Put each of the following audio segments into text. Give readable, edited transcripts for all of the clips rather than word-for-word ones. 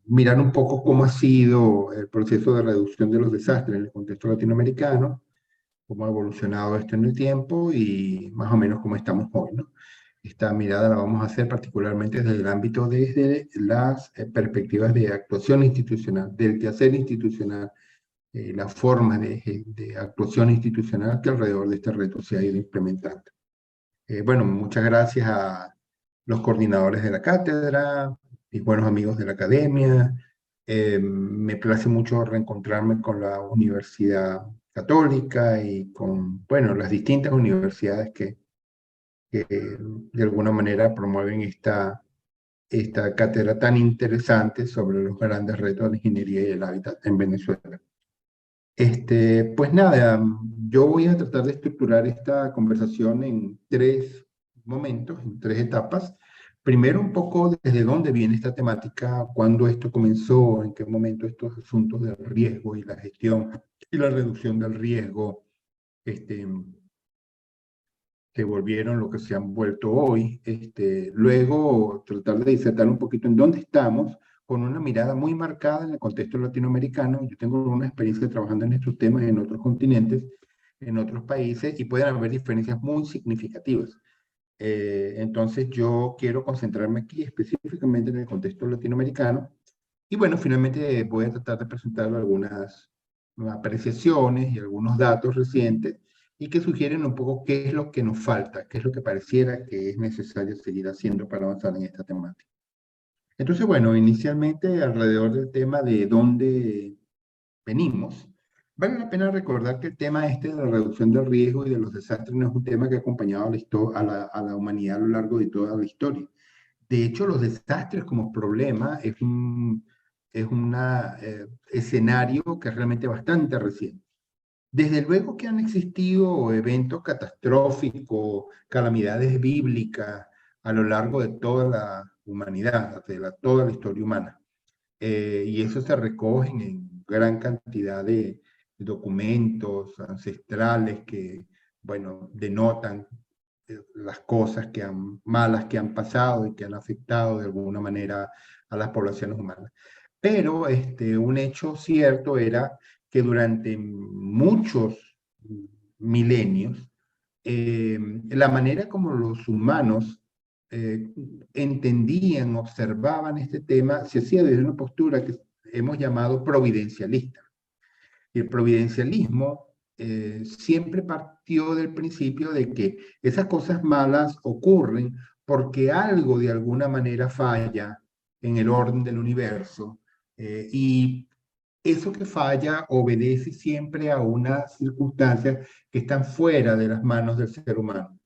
mirar un poco cómo ha sido el proceso de reducción de los desastres en el contexto latinoamericano, cómo ha evolucionado esto en el tiempo y más o menos cómo estamos hoy, ¿no? Esta mirada la vamos a hacer particularmente desde el ámbito, desde las perspectivas de actuación institucional, del quehacer institucional, la forma de actuación institucional que alrededor de este reto se ha ido implementando. Bueno, muchas gracias a los coordinadores de la cátedra, mis buenos amigos de la academia. Me place mucho reencontrarme con la Universidad Católica y con, bueno, las distintas universidades que de alguna manera promueven esta cátedra tan interesante sobre los grandes retos de la ingeniería y el hábitat en Venezuela. Pues nada, yo voy a tratar de estructurar esta conversación en tres momentos, en tres etapas. Primero, un poco desde dónde viene esta temática, cuándo esto comenzó, en qué momento estos asuntos del riesgo y la gestión y la reducción del riesgo este, se volvieron lo que se han vuelto hoy. Luego, tratar de disertar un poquito en dónde estamos, con una mirada muy marcada en el contexto latinoamericano. Yo tengo una experiencia trabajando en estos temas en otros continentes, en otros países, y pueden haber diferencias muy significativas. Entonces, yo quiero concentrarme aquí específicamente en el contexto latinoamericano. Y bueno, finalmente voy a tratar de presentar algunas apreciaciones y algunos datos recientes y que sugieren un poco qué es lo que nos falta, qué es lo que pareciera que es necesario seguir haciendo para avanzar en esta temática. Entonces, bueno, inicialmente alrededor del tema de dónde venimos, vale la pena recordar que el tema este de la reducción del riesgo y de los desastres no es un tema que ha acompañado a la humanidad a lo largo de toda la historia. De hecho, los desastres como problema es un escenario que es realmente bastante reciente. Desde luego que han existido eventos catastróficos, calamidades bíblicas a lo largo de toda la humanidad, toda la historia humana. Y eso se recoge en gran cantidad de documentos ancestrales que, bueno, denotan las cosas malas que han pasado y que han afectado de alguna manera a las poblaciones humanas. Pero un hecho cierto era que durante muchos milenios, la manera como los humanos eh, entendían, observaban este tema, se hacía desde una postura que hemos llamado providencialista. Y el providencialismo siempre partió del principio de que esas cosas malas ocurren porque algo de alguna manera falla en el orden del universo y eso que falla obedece siempre a unas circunstancias que están fuera de las manos del ser humano.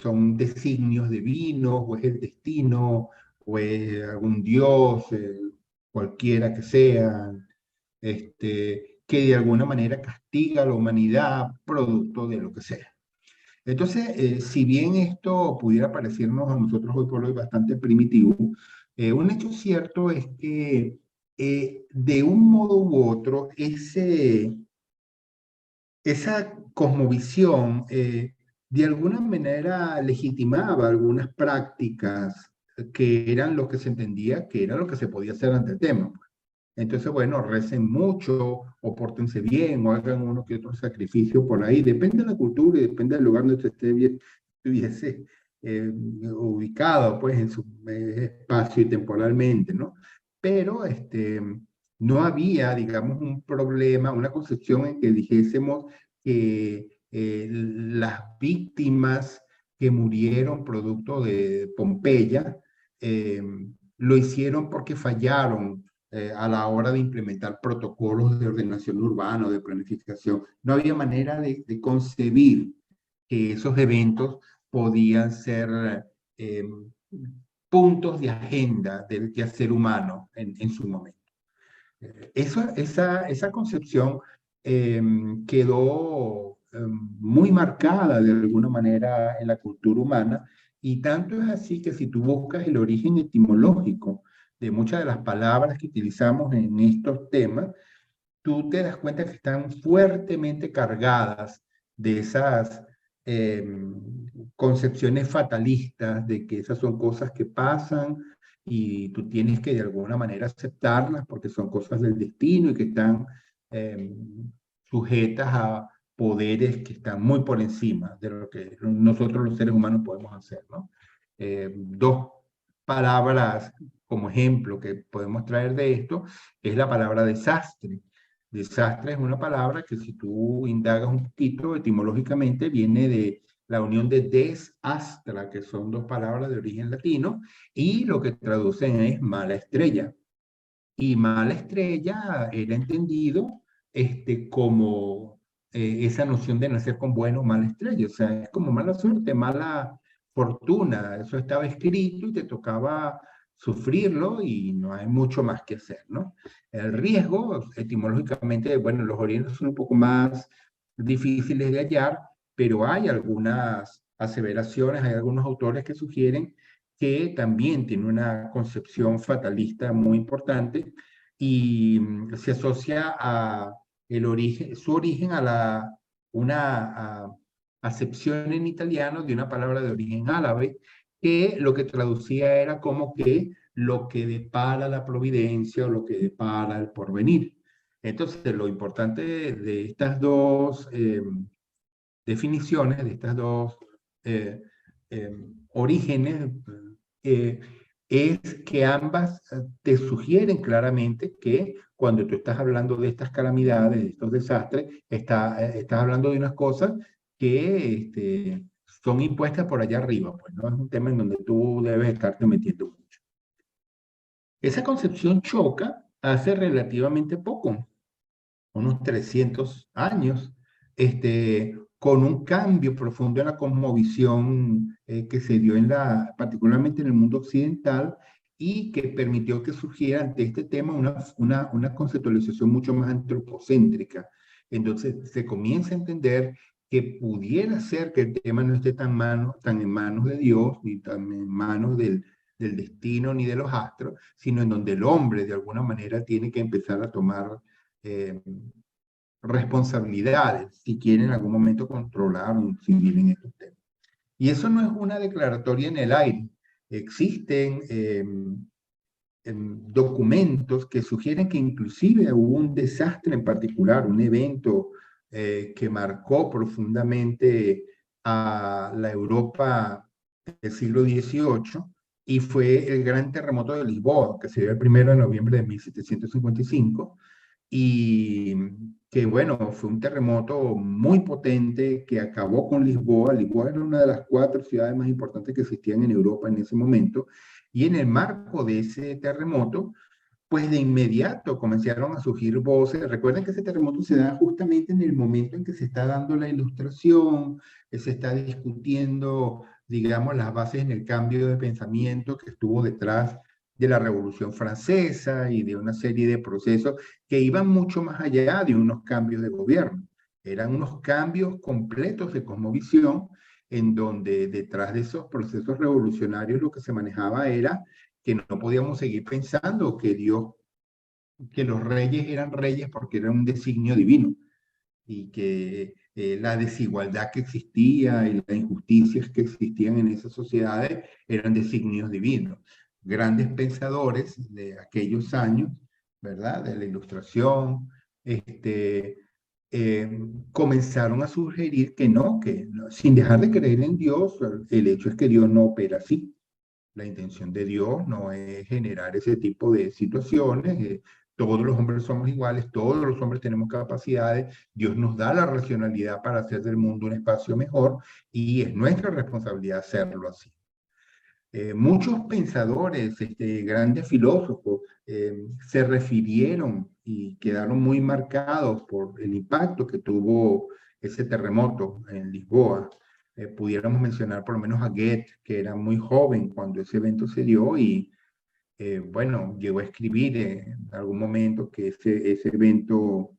Son designios divinos, o es el destino, o es algún dios, cualquiera que sea, que de alguna manera castiga a la humanidad producto de lo que sea. Entonces, si bien esto pudiera parecernos a nosotros hoy por hoy bastante primitivo, un hecho cierto es que de un modo u otro, esa cosmovisión de alguna manera legitimaba algunas prácticas que eran lo que se entendía que era lo que se podía hacer ante el tema. Entonces, bueno, recen mucho, o pórtense bien, o hagan uno que otro sacrificio por ahí. Depende de la cultura y depende del lugar donde estuviese ubicado, pues, en su espacio y temporalmente, ¿no? Pero, no había, digamos, un problema, una concepción en que dijésemos que las víctimas que murieron producto de Pompeya eh, lo hicieron porque fallaron a la hora de implementar protocolos de ordenación urbana o de planificación. No había manera de concebir que esos eventos podían ser eh, puntos de agenda del quehacer humano en su momento. Esa concepción eh, quedó muy marcada de alguna manera en la cultura humana y tanto es así que si tú buscas el origen etimológico de muchas de las palabras que utilizamos en estos temas, tú te das cuenta que están fuertemente cargadas de esas concepciones fatalistas de que esas son cosas que pasan y tú tienes que de alguna manera aceptarlas porque son cosas del destino y que están eh, sujetas a poderes que están muy por encima de lo que nosotros los seres humanos podemos hacer, ¿no? Dos palabras como ejemplo que podemos traer de esto es la palabra desastre. Desastre es una palabra que si tú indagas un poquito etimológicamente viene de la unión de desastra, que son dos palabras de origen latino, y lo que traducen es mala estrella. Y mala estrella era entendido como esa noción de nacer con buena o mala estrella, o sea, es como mala suerte, mala fortuna, eso estaba escrito y te tocaba sufrirlo y no hay mucho más que hacer, ¿no? El riesgo, etimológicamente, bueno, los orígenes son un poco más difíciles de hallar, pero hay algunas aseveraciones, hay algunos autores que sugieren que también tiene una concepción fatalista muy importante y se asocia a su origen a una acepción en italiano de una palabra de origen árabe que lo que traducía era como que lo que depara la providencia o lo que depara el porvenir. Entonces, lo importante de estas dos definiciones, de estas dos eh, orígenes, eh, es que ambas te sugieren claramente que cuando tú estás hablando de estas calamidades, de estos desastres, estás hablando de unas cosas que son impuestas por allá arriba, pues no es un tema en donde tú debes estarte metiendo mucho. Esa concepción choca hace relativamente poco, unos 300 años, con un cambio profundo en la cosmovisión que se dio particularmente en el mundo occidental y que permitió que surgiera ante este tema una conceptualización mucho más antropocéntrica. Entonces se comienza a entender que pudiera ser que el tema no esté tan en manos de Dios, ni tan en manos del destino, ni de los astros, sino en donde el hombre de alguna manera tiene que empezar a tomar eh, responsabilidades si quieren en algún momento controlar o incidir en estos temas. Y eso no es una declaratoria en el aire. Existen documentos que sugieren que inclusive hubo un desastre en particular, un evento que marcó profundamente a la Europa del siglo XVIII y fue el gran terremoto de Lisboa, que se dio el 1 de noviembre de 1755 y que bueno, fue un terremoto muy potente que acabó con Lisboa. Lisboa era una de las 4 ciudades más importantes que existían en Europa en ese momento, y en el marco de ese terremoto, pues de inmediato comenzaron a surgir voces. Recuerden que ese terremoto se da justamente en el momento en que se está dando la ilustración, que se está discutiendo, digamos, las bases en el cambio de pensamiento que estuvo detrás de la Revolución Francesa y de una serie de procesos que iban mucho más allá de unos cambios de gobierno. Eran unos cambios completos de cosmovisión en donde detrás de esos procesos revolucionarios lo que se manejaba era que no podíamos seguir pensando que los reyes eran reyes porque era un designio divino y que la desigualdad que existía y las injusticias que existían en esas sociedades eran designios divinos. Grandes pensadores de aquellos años, ¿verdad? De la Ilustración, comenzaron a sugerir que no, sin dejar de creer en Dios, el hecho es que Dios no opera así. La intención de Dios no es generar ese tipo de situaciones. Todos los hombres somos iguales, todos los hombres tenemos capacidades. Dios nos da la racionalidad para hacer del mundo un espacio mejor y es nuestra responsabilidad hacerlo así. Muchos pensadores, grandes filósofos, se refirieron y quedaron muy marcados por el impacto que tuvo ese terremoto en Lisboa. Pudiéramos mencionar por lo menos a Goethe, que era muy joven cuando ese evento se dio y, bueno, llegó a escribir en algún momento que ese evento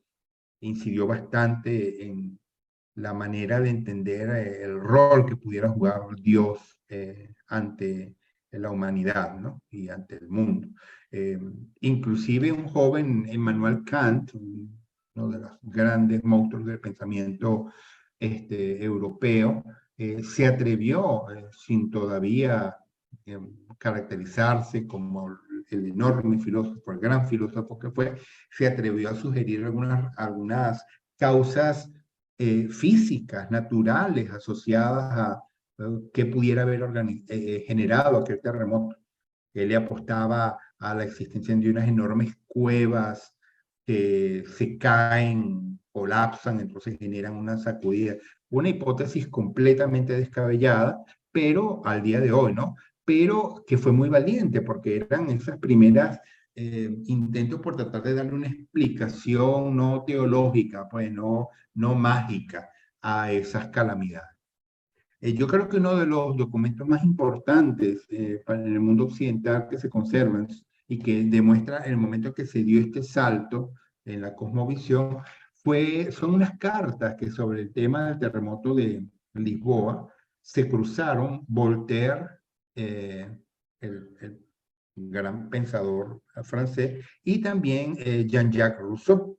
incidió bastante en la manera de entender el rol que pudiera jugar Dios ante la humanidad, ¿no? Y ante el mundo. Eh, Inclusive un joven, Emmanuel Kant, uno de los grandes monstruos del pensamiento europeo, se atrevió, sin todavía caracterizarse como el enorme filósofo, el gran filósofo que fue, se atrevió a sugerir algunas causas físicas, naturales, asociadas a que pudiera haber generado aquel terremoto. Él le apostaba a la existencia de unas enormes cuevas que se caen, colapsan, entonces generan una sacudida. Una hipótesis completamente descabellada, pero al día de hoy, ¿no? Pero que fue muy valiente porque eran esas primeras intentos por tratar de darle una explicación no teológica, pues no mágica a esas calamidades. Yo creo que uno de los documentos más importantes en el mundo occidental que se conservan y que demuestra el momento que se dio este salto en la cosmovisión son unas cartas que sobre el tema del terremoto de Lisboa se cruzaron Voltaire, eh, el gran pensador francés, y también Jean-Jacques Rousseau.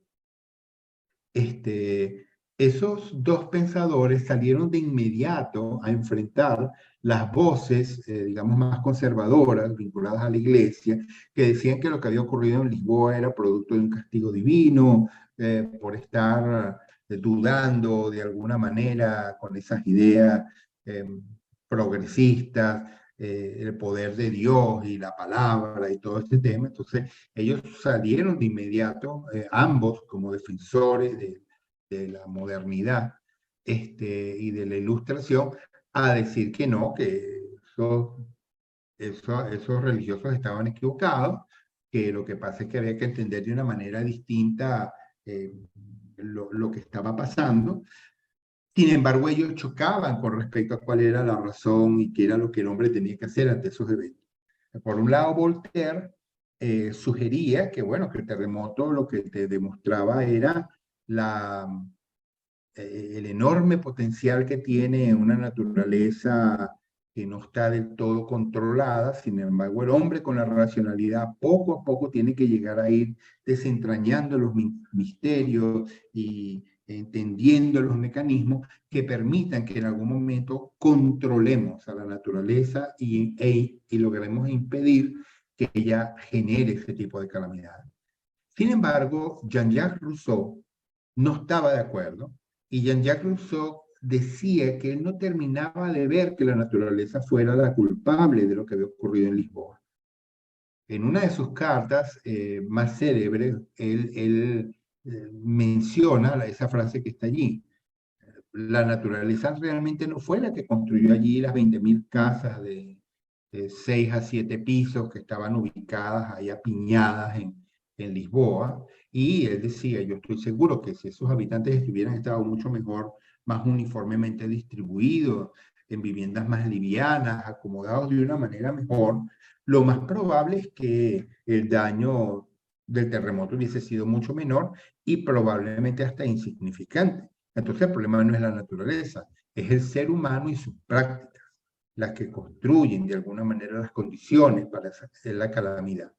Este, esos dos pensadores salieron de inmediato a enfrentar las voces, digamos, más conservadoras, vinculadas a la iglesia, que decían que lo que había ocurrido en Lisboa era producto de un castigo divino, por estar dudando de alguna manera con esas ideas eh, progresistas, el poder de Dios y la palabra y todo este tema. Entonces, ellos salieron de inmediato, ambos como defensores de la modernidad y de la ilustración, a decir que no, que esos religiosos estaban equivocados, que lo que pasa es que había que entender de una manera distinta lo que estaba pasando. Sin embargo, ellos chocaban con respecto a cuál era la razón y qué era lo que el hombre tenía que hacer ante esos eventos. Por un lado, Voltaire sugería que, bueno, que el terremoto lo que te demostraba era el enorme potencial que tiene una naturaleza que no está del todo controlada. Sin embargo, el hombre con la racionalidad poco a poco tiene que llegar a ir desentrañando los misterios y entendiendo los mecanismos que permitan que en algún momento controlemos a la naturaleza y logremos impedir que ella genere ese tipo de calamidades. Sin embargo, Jean-Jacques Rousseau no estaba de acuerdo y Jean-Jacques Rousseau decía que él no terminaba de ver que la naturaleza fuera la culpable de lo que había ocurrido en Lisboa. En una de sus cartas más célebres, él menciona esa frase que está allí. La naturaleza realmente no fue la que construyó allí las 20.000 casas de 6 a 7 pisos que estaban ubicadas ahí apiñadas en Lisboa. Y él decía, yo estoy seguro que si esos habitantes hubieran estado mucho mejor, más uniformemente distribuidos, en viviendas más livianas, acomodados de una manera mejor, lo más probable es que el daño del terremoto hubiese sido mucho menor y probablemente hasta insignificante. Entonces el problema no es la naturaleza, es el ser humano y sus prácticas las que construyen de alguna manera las condiciones para hacer la calamidad.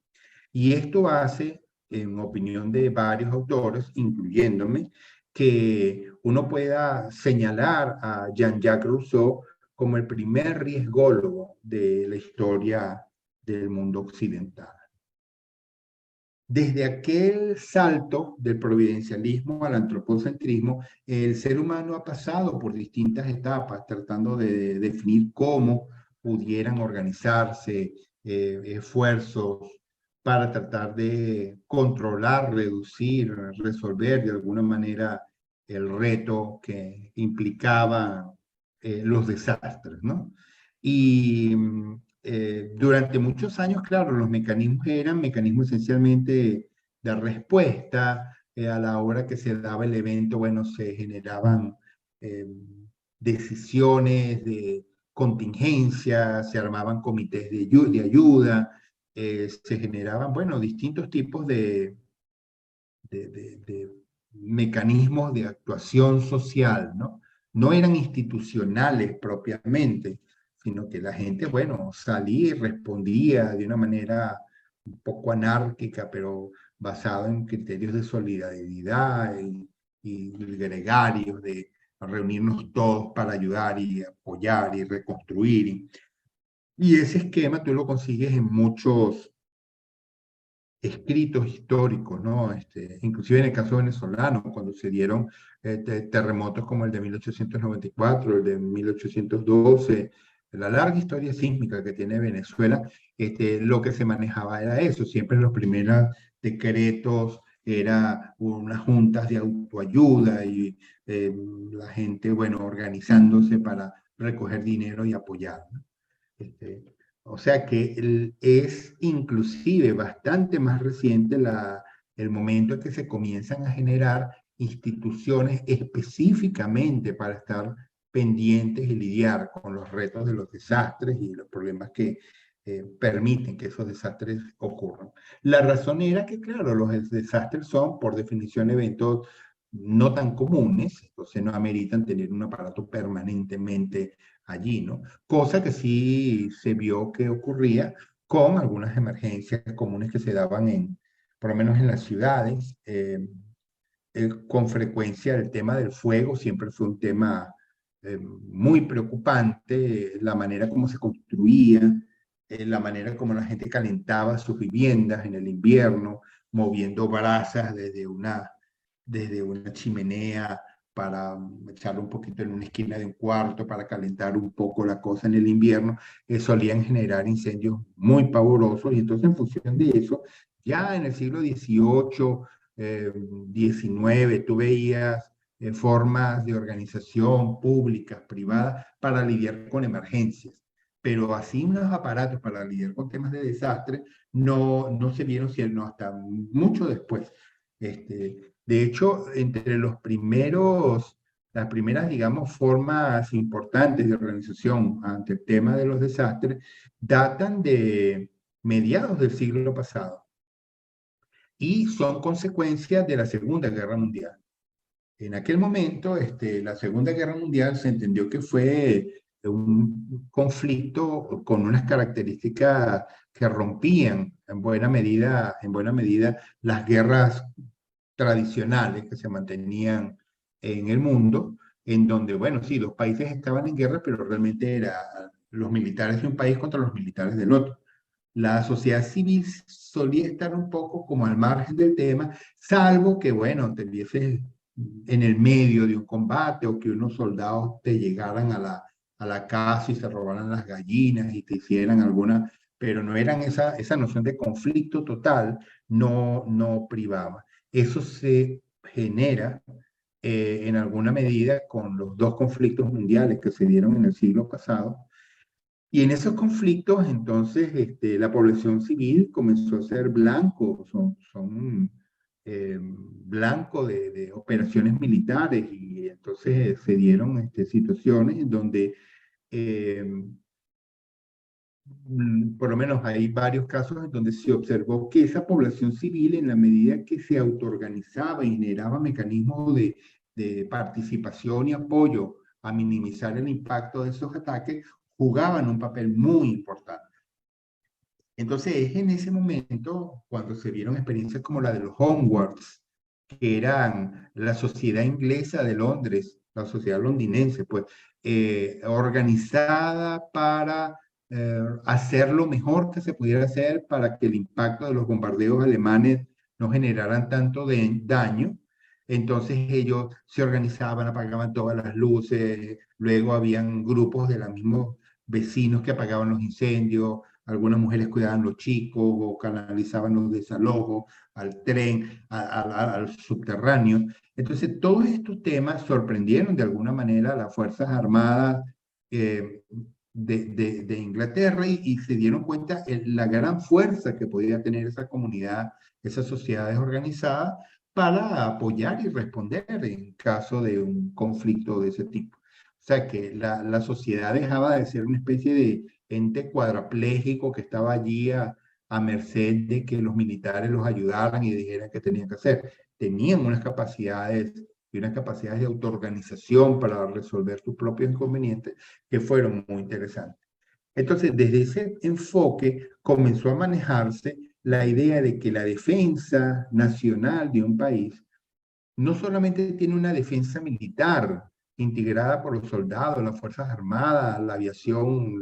Y esto hace, en opinión de varios autores, incluyéndome, que uno pueda señalar a Jean-Jacques Rousseau como el primer riesgólogo de la historia del mundo occidental. Desde aquel salto del providencialismo al antropocentrismo, el ser humano ha pasado por distintas etapas tratando de definir cómo pudieran organizarse esfuerzos para tratar de controlar, reducir, resolver de alguna manera el reto que implicaba los desastres, ¿no? Y durante muchos años, claro, los mecanismos eran mecanismos esencialmente de respuesta. A la hora que se daba el evento, bueno, se generaban eh, decisiones de contingencia, se armaban comités de ayuda, se generaban, bueno, distintos tipos de mecanismos de actuación social, ¿no? No eran institucionales propiamente, sino que la gente, bueno, salía y respondía de una manera un poco anárquica, pero basada en criterios de solidaridad y gregarios, de reunirnos todos para ayudar y apoyar y reconstruir. Y ese esquema tú lo consigues en muchos escritos históricos, ¿no? Inclusive en el caso venezolano, cuando se dieron terremotos como el de 1894, el de 1812, la larga historia sísmica que tiene Venezuela, lo que se manejaba era eso, siempre los primeros decretos era unas juntas de autoayuda y la gente, bueno, organizándose para recoger dinero y apoyar, ¿no? Este, o sea que es inclusive bastante más reciente el momento en que se comienzan a generar instituciones específicamente para estar pendientes y lidiar con los retos de los desastres y los problemas que permiten que esos desastres ocurran. La razón era que, claro, los desastres son, por definición, eventos no tan comunes, entonces no ameritan tener un aparato permanentemente allí, ¿no? Cosa que sí se vio que ocurría con algunas emergencias comunes que se daban por lo menos en las ciudades. Con frecuencia el tema del fuego siempre fue un tema muy preocupante, la manera como se construía, la manera como la gente calentaba sus viviendas en el invierno, moviendo brasas desde una chimenea para echarlo un poquito en una esquina de un cuarto para calentar un poco la cosa en el invierno, solían generar incendios muy pavorosos y entonces en función de eso, ya en el siglo XVIII, XIX, tú veías formas de organización públicas, privadas, para lidiar con emergencias. Pero así unos aparatos para lidiar con temas de desastre no se vieron sino hasta mucho después. De hecho, entre las primeras, digamos, formas importantes de organización ante el tema de los desastres datan de mediados del siglo pasado y son consecuencias de la Segunda Guerra Mundial. En aquel momento, la Segunda Guerra Mundial se entendió que fue un conflicto con unas características que rompían en buena medida las guerras tradicionales que se mantenían en el mundo, en donde, bueno, sí, los países estaban en guerra, pero realmente era los militares de un país contra los militares del otro. La sociedad civil solía estar un poco como al margen del tema, salvo que, bueno, te vieses en el medio de un combate o que unos soldados te llegaran a la casa y se robaran las gallinas y te hicieran alguna, pero no eran esa noción de conflicto total, no privaba. Eso se genera en alguna medida con los dos conflictos mundiales que se dieron en el siglo pasado, y en esos conflictos, entonces, la población civil comenzó a ser blanco, son blanco de operaciones militares, y entonces se dieron situaciones en donde, eh, por lo menos hay varios casos en donde se observó que esa población civil, en la medida que se autoorganizaba y generaba mecanismos de participación y apoyo a minimizar el impacto de esos ataques, jugaban un papel muy importante. Entonces es en ese momento cuando se vieron experiencias como la de los Homewards, que eran la sociedad inglesa de Londres, la sociedad londinense, pues, organizada para hacer lo mejor que se pudiera hacer para que el impacto de los bombardeos alemanes no generaran tanto daño. Entonces ellos se organizaban, apagaban todas las luces, luego habían grupos de los mismos vecinos que apagaban los incendios, algunas mujeres cuidaban los chicos o canalizaban los desalojos al tren, al subterráneo. Entonces, todos estos temas sorprendieron de alguna manera a las Fuerzas Armadas eh, de Inglaterra y se dieron cuenta de la gran fuerza que podía tener esa comunidad, esas sociedades organizadas para apoyar y responder en caso de un conflicto de ese tipo. O sea que la sociedad dejaba de ser una especie de ente cuadrapléjico que estaba allí a merced de que los militares los ayudaran y dijeran qué tenían que hacer. Tenían unas capacidades de autoorganización para resolver sus propios inconvenientes que fueron muy interesantes. Entonces, desde ese enfoque comenzó a manejarse la idea de que la defensa nacional de un país no solamente tiene una defensa militar integrada por los soldados, las Fuerzas Armadas, la aviación,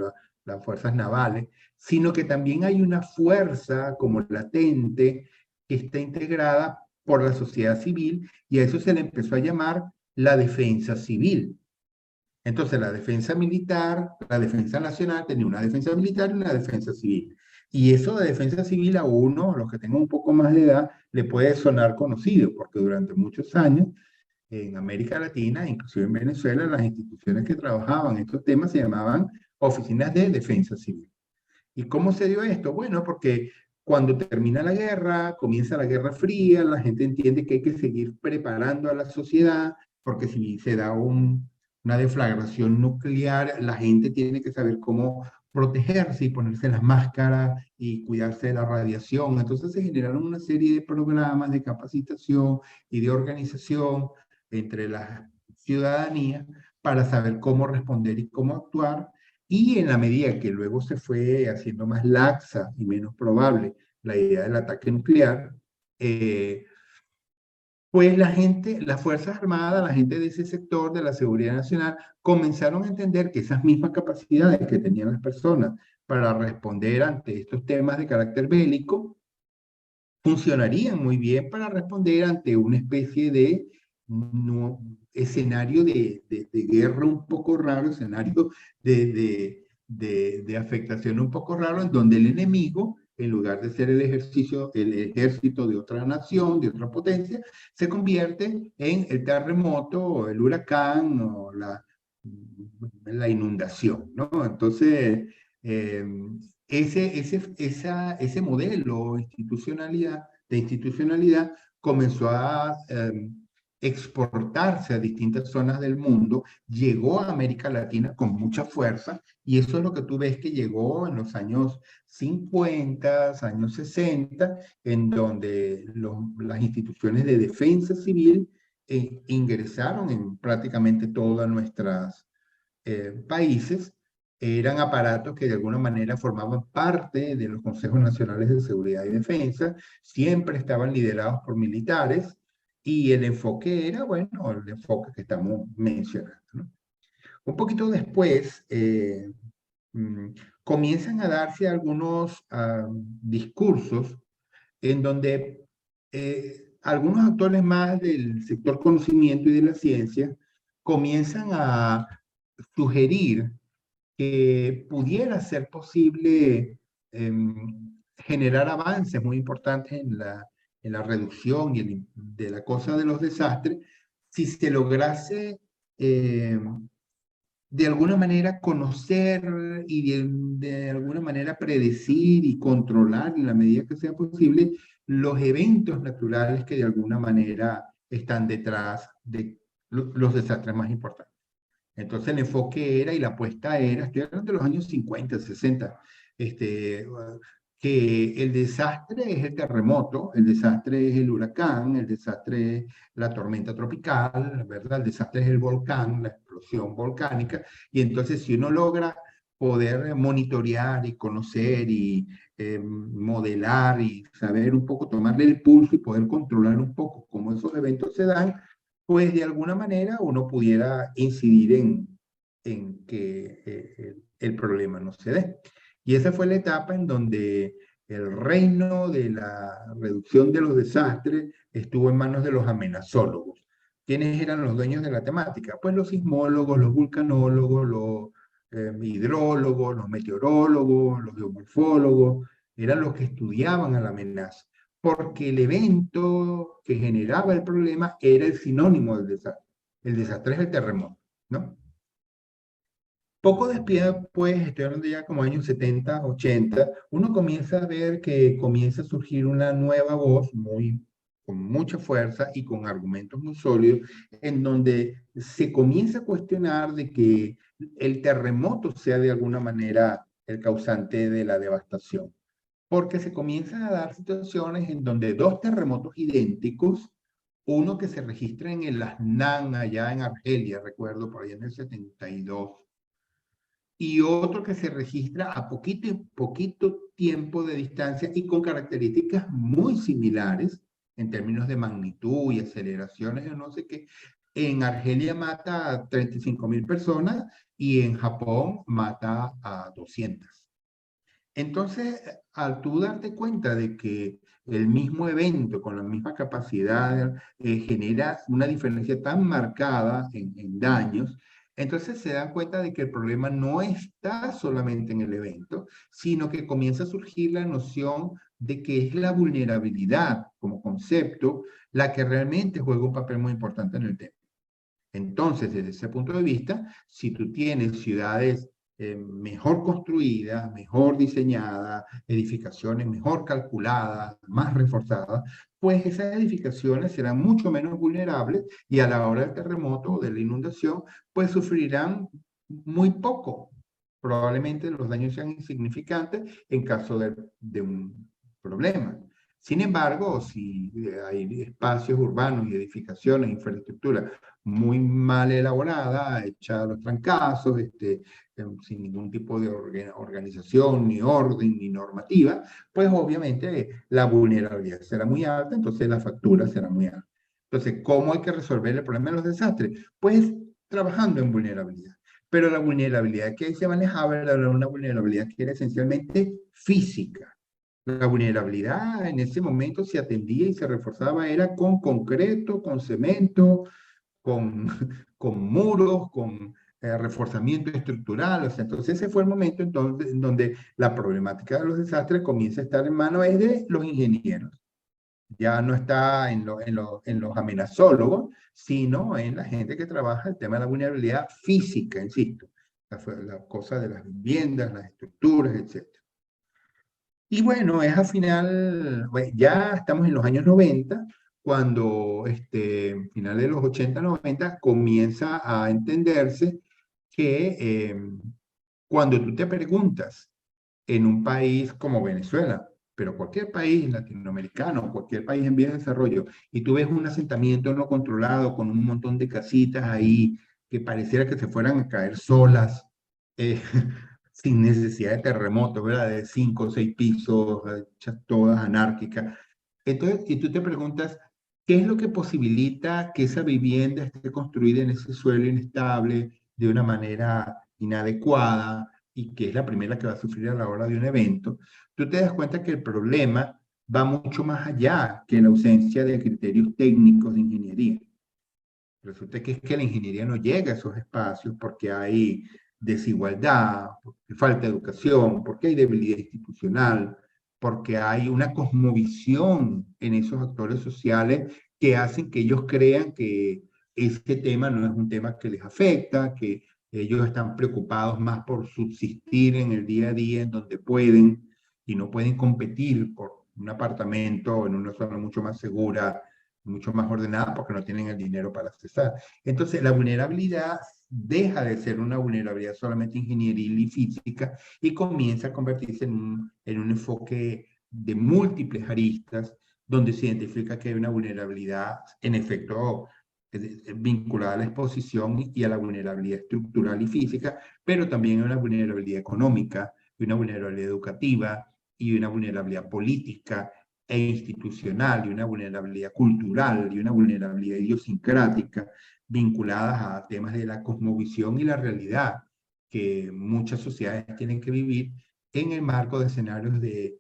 las fuerzas navales, sino que también hay una fuerza como latente que está integrada por la sociedad civil y a eso se le empezó a llamar la defensa civil. Entonces, la defensa militar, la defensa nacional tenía una defensa militar y una defensa civil. Y eso de defensa civil a uno, los que tengan un poco más de edad, le puede sonar conocido, porque durante muchos años en América Latina, inclusive en Venezuela, las instituciones que trabajaban estos temas se llamaban oficinas de defensa civil. ¿Y cómo se dio esto? Bueno, porque cuando termina la guerra, comienza la Guerra Fría, la gente entiende que hay que seguir preparando a la sociedad, porque si se da una deflagración nuclear, la gente tiene que saber cómo protegerse y ponerse las máscaras y cuidarse de la radiación. Entonces se generaron una serie de programas de capacitación y de organización entre la ciudadanía para saber cómo responder y cómo actuar y en la medida que luego se fue haciendo más laxa y menos probable la idea del ataque nuclear, pues la gente, las Fuerzas Armadas, la gente de ese sector de la seguridad nacional, comenzaron a entender que esas mismas capacidades que tenían las personas para responder ante estos temas de carácter bélico, funcionarían muy bien para responder ante una especie de escenario de guerra un poco raro, escenario de afectación un poco raro, en donde el enemigo, en lugar de ser el ejército de otra nación, de otra potencia, se convierte en el terremoto, o el huracán, o la inundación, ¿no? Entonces, eh, ese modelo de institucionalidad comenzó a exportarse a distintas zonas del mundo, llegó a América Latina con mucha fuerza, y eso es lo que tú ves que llegó en los años 50, años 60, en donde las instituciones de defensa civil ingresaron en prácticamente todas nuestras países. Eran aparatos que de alguna manera formaban parte de los Consejos Nacionales de Seguridad y Defensa, siempre estaban liderados por militares y el enfoque era, bueno, el enfoque que estamos mencionando, ¿no? Un poquito después mm, comienzan a darse algunos discursos en donde algunos actores más del sector conocimiento y de la ciencia comienzan a sugerir que pudiera ser posible generar avances muy importantes en la reducción de la cosa de los desastres si se lograse de alguna manera conocer y de alguna manera predecir y controlar en la medida que sea posible los eventos naturales que de alguna manera están detrás de los desastres más importantes. Entonces el enfoque era y la apuesta era, estoy hablando de los años 50, 60, que el desastre es el terremoto, el desastre es el huracán, el desastre es la tormenta tropical, ¿verdad? El desastre es el volcán, la explosión volcánica, y entonces si uno logra poder monitorear y conocer y modelar y saber un poco, tomarle el pulso y poder controlar un poco cómo esos eventos se dan, pues de alguna manera uno pudiera incidir en que el problema no se dé. Y esa fue la etapa en donde el reino de la reducción de los desastres estuvo en manos de los amenazólogos. ¿Quiénes eran los dueños de la temática? Pues los sismólogos, los vulcanólogos, los hidrólogos, los meteorólogos, los geomorfólogos, eran los que estudiaban a la amenaza porque el evento que generaba el problema era el sinónimo del desastre. El desastre es el terremoto, ¿no? Poco después, estoy hablando ya como años 70, 80, uno comienza a ver que comienza a surgir una nueva voz con mucha fuerza y con argumentos muy sólidos, en donde se comienza a cuestionar de que el terremoto sea de alguna manera el causante de la devastación porque se comienzan a dar situaciones en donde dos terremotos idénticos, uno que se registra en el Asnan, allá en Argelia, recuerdo, por ahí en el 72, y otro que se registra a poquito tiempo de distancia y con características muy similares en términos de magnitud y aceleraciones, o no sé qué, en Argelia mata a 35.000 personas y en Japón mata a 200. Entonces, al tú darte cuenta de que el mismo evento con la misma capacidad genera una diferencia tan marcada en daños, entonces se dan cuenta de que el problema no está solamente en el evento, sino que comienza a surgir la noción de que es la vulnerabilidad como concepto la que realmente juega un papel muy importante en el tema. Entonces, desde ese punto de vista, si tú tienes ciudades mejor construidas, mejor diseñadas, edificaciones mejor calculadas, más reforzadas, pues esas edificaciones serán mucho menos vulnerables y a la hora del terremoto o de la inundación, pues sufrirán muy poco. Probablemente los daños sean insignificantes en caso de un problema. Sin embargo, si hay espacios urbanos y edificaciones, infraestructura muy mal elaborada, hecha a los trancazos, sin ningún tipo de organización, ni orden, ni normativa, pues obviamente la vulnerabilidad será muy alta, entonces la factura será muy alta. Entonces, ¿cómo hay que resolver el problema de los desastres? Pues trabajando en vulnerabilidad. Pero la vulnerabilidad que se manejaba era una vulnerabilidad que era esencialmente física. La vulnerabilidad en ese momento se atendía y se reforzaba, era con concreto, con cemento, con, con muros, con reforzamiento estructural. O sea, entonces ese fue el momento entonces, en donde la problemática de los desastres comienza a estar en manos de los ingenieros. Ya no está en los amenazólogos, sino en la gente que trabaja el tema de la vulnerabilidad física, insisto. La cosa de las viviendas, las estructuras, etc. Y bueno, es al final, bueno, ya estamos en los años 90 cuando, final de los 80 90 comienza a entenderse que cuando tú te preguntas en un país como Venezuela, pero cualquier país latinoamericano, cualquier país en vías de desarrollo, y tú ves un asentamiento no controlado con un montón de casitas ahí que pareciera que se fueran a caer solas, eh, sin necesidad de terremotos, ¿verdad? De 5 o 6 pisos, hechas todas anárquicas. Entonces, y tú te preguntas, ¿qué es lo que posibilita que esa vivienda esté construida en ese suelo inestable de una manera inadecuada y que es la primera que va a sufrir a la hora de un evento? Tú te das cuenta que el problema va mucho más allá que la ausencia de criterios técnicos de ingeniería. Resulta que es que la ingeniería no llega a esos espacios porque hay desigualdad, porque falta educación, porque hay debilidad institucional, porque hay una cosmovisión en esos actores sociales que hacen que ellos crean que este tema no es un tema que les afecta, que ellos están preocupados más por subsistir en el día a día en donde pueden y no pueden competir por un apartamento en una zona mucho más segura, mucho más ordenada porque no tienen el dinero para accesar. Entonces, la vulnerabilidad deja de ser una vulnerabilidad solamente ingenieril y física y comienza a convertirse en un enfoque de múltiples aristas donde se identifica que hay una vulnerabilidad, en efecto, vinculada a la exposición y a la vulnerabilidad estructural y física, pero también a una vulnerabilidad económica, y una vulnerabilidad educativa y una vulnerabilidad política e institucional y una vulnerabilidad cultural y una vulnerabilidad idiosincrática vinculadas a temas de la cosmovisión y la realidad que muchas sociedades tienen que vivir en el marco de escenarios de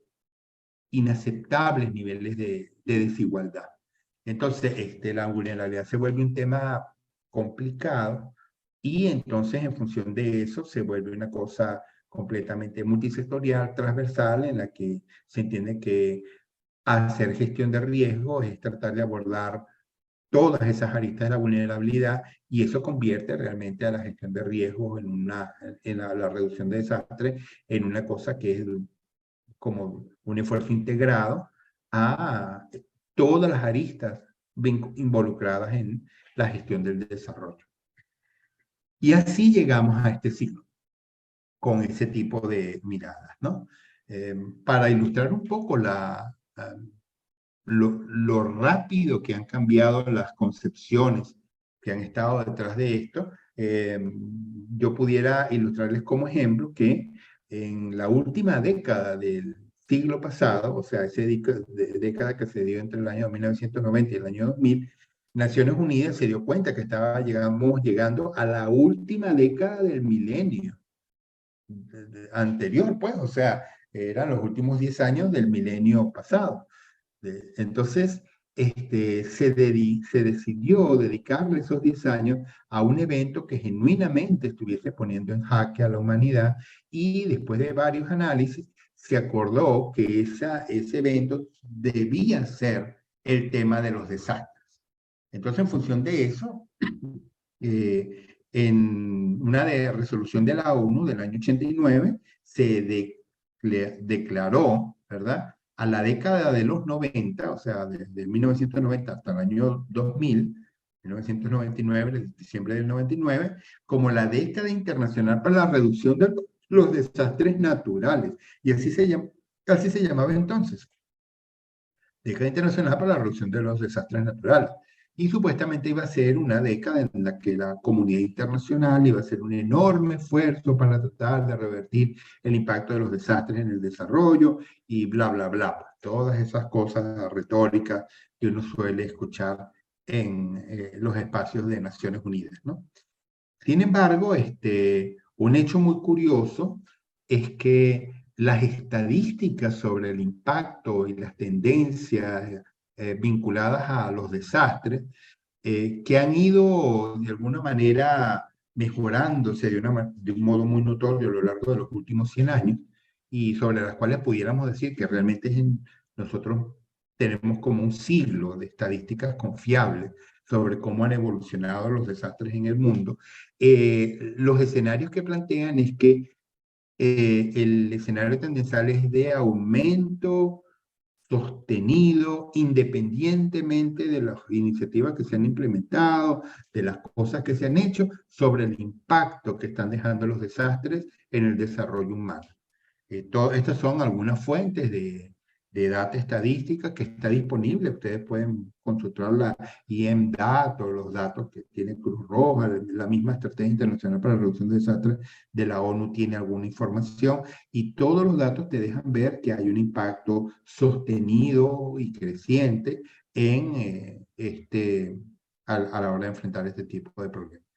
inaceptables niveles de desigualdad. Entonces, la vulnerabilidad se vuelve un tema complicado y entonces en función de eso se vuelve una cosa completamente multisectorial, transversal, en la que se entiende que hacer gestión de riesgos es tratar de abordar todas esas aristas de la vulnerabilidad y eso convierte realmente a la gestión de riesgos en la reducción de desastres en una cosa que es como un esfuerzo integrado a todas las aristas involucradas en la gestión del desarrollo. Y así llegamos a este ciclo, con ese tipo de miradas, ¿no? Para ilustrar un poco lo rápido que han cambiado las concepciones que han estado detrás de esto, yo pudiera ilustrarles como ejemplo que en la última década del siglo pasado, o sea, esa década que se dio entre el año 1990 y el año 2000, Naciones Unidas se dio cuenta que llegamos llegando a la última década del milenio anterior, pues, o sea, eran los últimos 10 años del milenio pasado. Entonces, se decidió dedicarle esos 10 años a un evento que genuinamente estuviese poniendo en jaque a la humanidad, y después de varios análisis se acordó que ese evento debía ser el tema de los desastres. Entonces, en función de eso, en una resolución de la ONU del año 89, declaró, ¿verdad?, a la década de los 90, o sea, desde 1990 hasta el año 2000, 1999, diciembre del 99, como la década internacional para la reducción de los desastres naturales. Y así se llamaba entonces. Década Internacional para la Reducción de los Desastres Naturales. Y supuestamente iba a ser una década en la que la comunidad internacional iba a hacer un enorme esfuerzo para tratar de revertir el impacto de los desastres en el desarrollo y bla, bla, bla. Todas esas cosas retóricas que uno suele escuchar en los espacios de Naciones Unidas, ¿no? Sin embargo, un hecho muy curioso es que las estadísticas sobre el impacto y las tendencias vinculadas a los desastres, que han ido de alguna manera mejorándose de un modo muy notorio a lo largo de los últimos 100 años, y sobre las cuales pudiéramos decir que realmente nosotros tenemos como un siglo de estadísticas confiables sobre cómo han evolucionado los desastres en el mundo. Los escenarios que plantean es que el escenario tendencial es de aumento sostenido, independientemente de las iniciativas que se han implementado, de las cosas que se han hecho, sobre el impacto que están dejando los desastres en el desarrollo humano. Estas son algunas fuentes de data estadística que está disponible. Ustedes pueden consultarla y en datos, los datos que tiene Cruz Roja, la misma Estrategia Internacional para la Reducción de Desastres de la ONU tiene alguna información, y todos los datos te dejan ver que hay un impacto sostenido y creciente a la hora de enfrentar este tipo de problemas.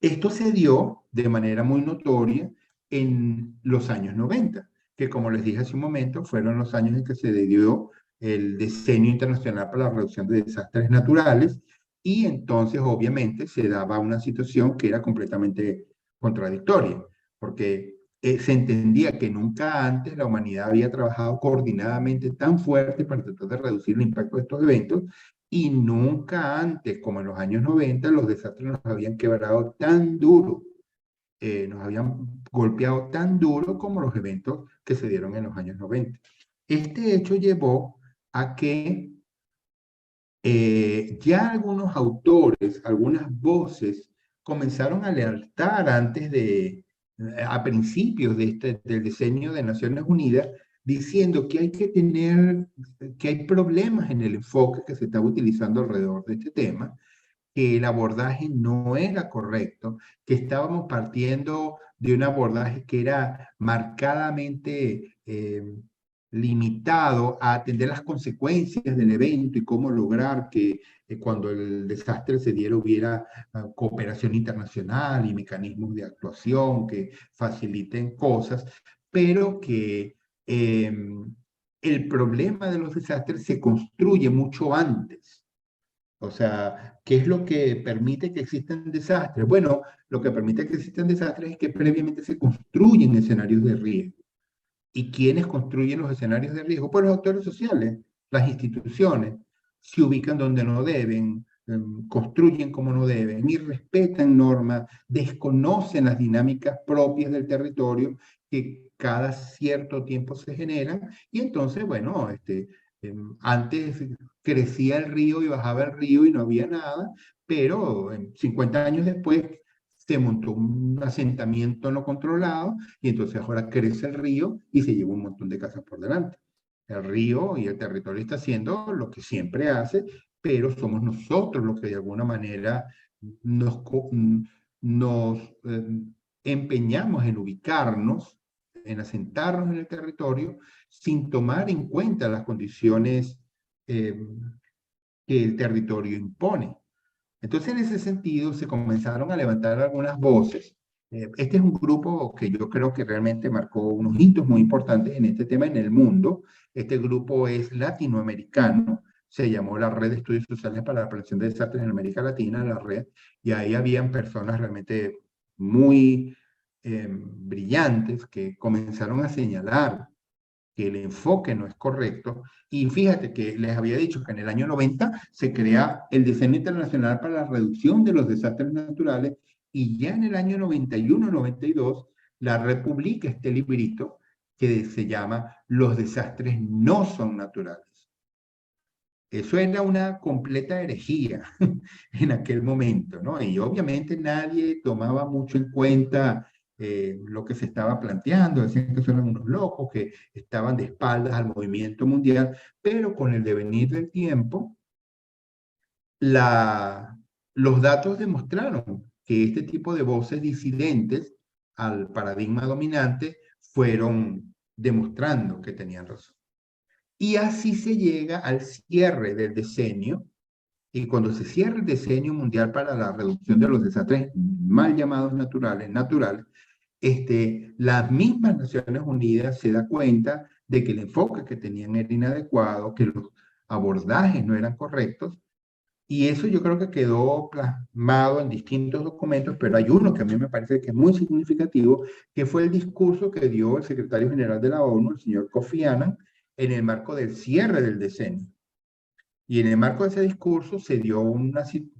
Esto se dio de manera muy notoria en los años 90, que, como les dije hace un momento, fueron los años en que se dio el Decenio Internacional para la Reducción de Desastres Naturales, y entonces obviamente se daba una situación que era completamente contradictoria, porque se entendía que nunca antes la humanidad había trabajado coordinadamente tan fuerte para tratar de reducir el impacto de estos eventos, y nunca antes, como en los años 90, los desastres nos habían quebrado tan duro, nos habían golpeado tan duro como los eventos que se dieron en los años 90. Este hecho llevó a que ya algunos autores, algunas voces, comenzaron a alertar a principios del diseño de Naciones Unidas, diciendo que que hay problemas en el enfoque que se estaba utilizando alrededor de este tema, que el abordaje no era correcto, que estábamos partiendo de un abordaje que era marcadamente limitado a atender las consecuencias del evento y cómo lograr que cuando el desastre se diera hubiera cooperación internacional y mecanismos de actuación que faciliten cosas, pero que el problema de los desastres se construye mucho antes. O sea, ¿qué es lo que permite que existan desastres? Bueno, lo que permite que existan desastres es que previamente se construyen escenarios de riesgo. ¿Y quiénes construyen los escenarios de riesgo? Pues los actores sociales, las instituciones, se ubican donde no deben, construyen como no deben, ni respetan normas, desconocen las dinámicas propias del territorio que cada cierto tiempo se generan, y entonces, bueno, antes crecía el río y bajaba el río y no había nada, pero 50 años después se montó un asentamiento no controlado, y entonces ahora crece el río y se lleva un montón de casas por delante. El río y el territorio está haciendo lo que siempre hace, pero somos nosotros los que de alguna manera nos, nos empeñamos en ubicarnos, en asentarnos en el territorio, sin tomar en cuenta las condiciones que el territorio impone. Entonces, en ese sentido, se comenzaron a levantar algunas voces. Este es un grupo que yo creo que realmente marcó unos hitos muy importantes en este tema en el mundo. Este grupo es latinoamericano, se llamó la Red de Estudios Sociales para la Prevención de Desastres en América Latina, la red, y ahí habían personas realmente muy brillantes que comenzaron a señalar que el enfoque no es correcto. Y fíjate que les había dicho que en el año 90 se crea el Diseño Internacional para la Reducción de los Desastres Naturales y ya en el año 91, 92, la red publica este librito que se llama Los desastres no son naturales. Eso era una completa herejía en aquel momento, ¿no? Y obviamente nadie tomaba mucho en cuenta lo que se estaba planteando, decían que eran unos locos, que estaban de espaldas al movimiento mundial, pero con el devenir del tiempo, la, los datos demostraron que este tipo de voces disidentes al paradigma dominante fueron demostrando que tenían razón. Y así se llega al cierre del decenio, y cuando se cierra el decenio mundial para la reducción de los desastres mal llamados naturales, las mismas Naciones Unidas se da cuenta de que el enfoque que tenían era inadecuado, que los abordajes no eran correctos, y eso yo creo que quedó plasmado en distintos documentos, pero hay uno que a mí me parece que es muy significativo, que fue el discurso que dio el secretario general de la ONU, el señor Kofi Annan, en el marco del cierre del decenio. Y en el marco de ese discurso se dieron sí,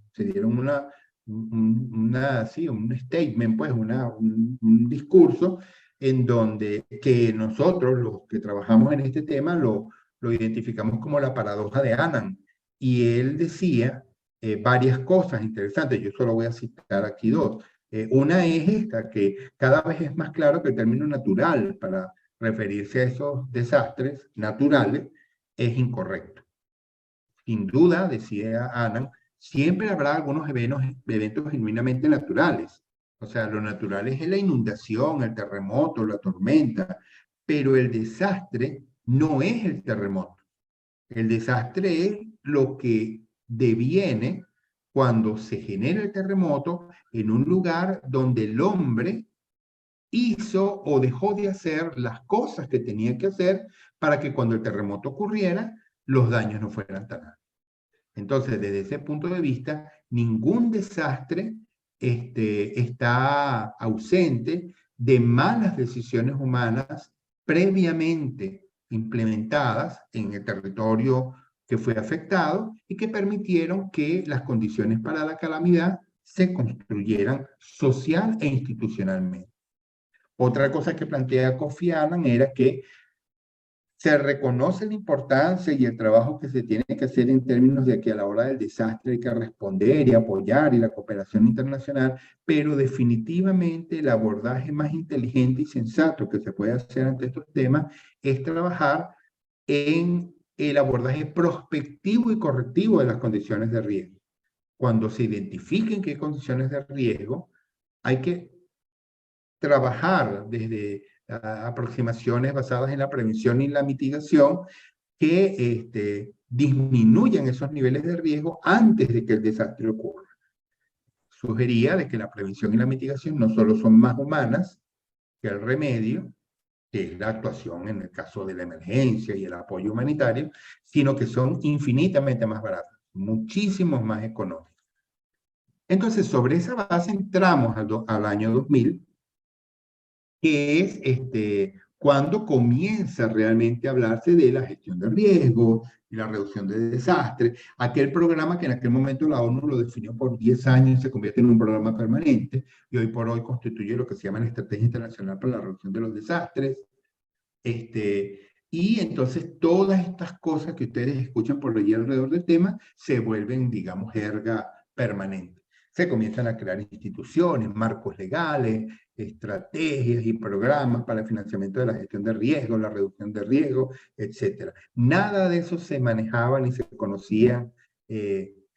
un statement, pues, un discurso en donde que nosotros, los que trabajamos en este tema, lo identificamos como la paradoja de Annan. Y él decía varias cosas interesantes, yo solo voy a citar aquí dos. Una es esta, que cada vez es más claro que el término natural para referirse a esos desastres naturales es incorrecto. Sin duda, decía Annan, siempre habrá algunos eventos genuinamente naturales. O sea, lo natural es la inundación, el terremoto, la tormenta, pero el desastre no es el terremoto. El desastre es lo que deviene cuando se genera el terremoto en un lugar donde el hombre hizo o dejó de hacer las cosas que tenía que hacer para que cuando el terremoto ocurriera, los daños no fueran tan altos. Entonces, desde ese punto de vista, ningún desastre está ausente de malas decisiones humanas previamente implementadas en el territorio que fue afectado y que permitieron que las condiciones para la calamidad se construyeran social e institucionalmente. Otra cosa que plantea Kofi Annan era que se reconoce la importancia y el trabajo que se tiene que hacer en términos de que a la hora del desastre hay que responder y apoyar y la cooperación internacional, pero definitivamente el abordaje más inteligente y sensato que se puede hacer ante estos temas es trabajar en el abordaje prospectivo y correctivo de las condiciones de riesgo. Cuando se identifiquen qué condiciones de riesgo, hay que trabajar desde aproximaciones basadas en la prevención y la mitigación que disminuyan esos niveles de riesgo antes de que el desastre ocurra. Sugería de que la prevención y la mitigación no solo son más humanas que el remedio, que es la actuación en el caso de la emergencia y el apoyo humanitario, sino que son infinitamente más baratas, muchísimo más económicas. Entonces, sobre esa base entramos al año 2000, que es cuando comienza realmente a hablarse de la gestión de riesgo y la reducción de desastres. Aquel programa que en aquel momento la ONU lo definió por 10 años se convierte en un programa permanente y hoy por hoy constituye lo que se llama la Estrategia Internacional para la Reducción de los Desastres. Y entonces todas estas cosas que ustedes escuchan por allí alrededor del tema se vuelven, digamos, jerga permanente. Se comienzan a crear instituciones, marcos legales, estrategias y programas para el financiamiento de la gestión de riesgo, la reducción de riesgo, etc. Nada de eso se manejaba ni se conocía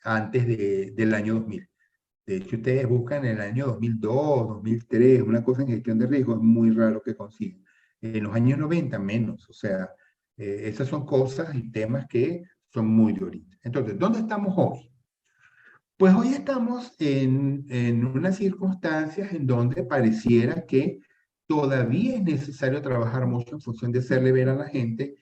antes del año 2000. De hecho, ustedes buscan en el año 2002, 2003, una cosa en gestión de riesgo, es muy raro que consigan. En los años 90 menos, o sea, esas son cosas y temas que son muy de ahorita. Entonces, ¿dónde estamos hoy? Pues hoy estamos en unas circunstancias en donde pareciera que todavía es necesario trabajar mucho en función de hacerle ver a la gente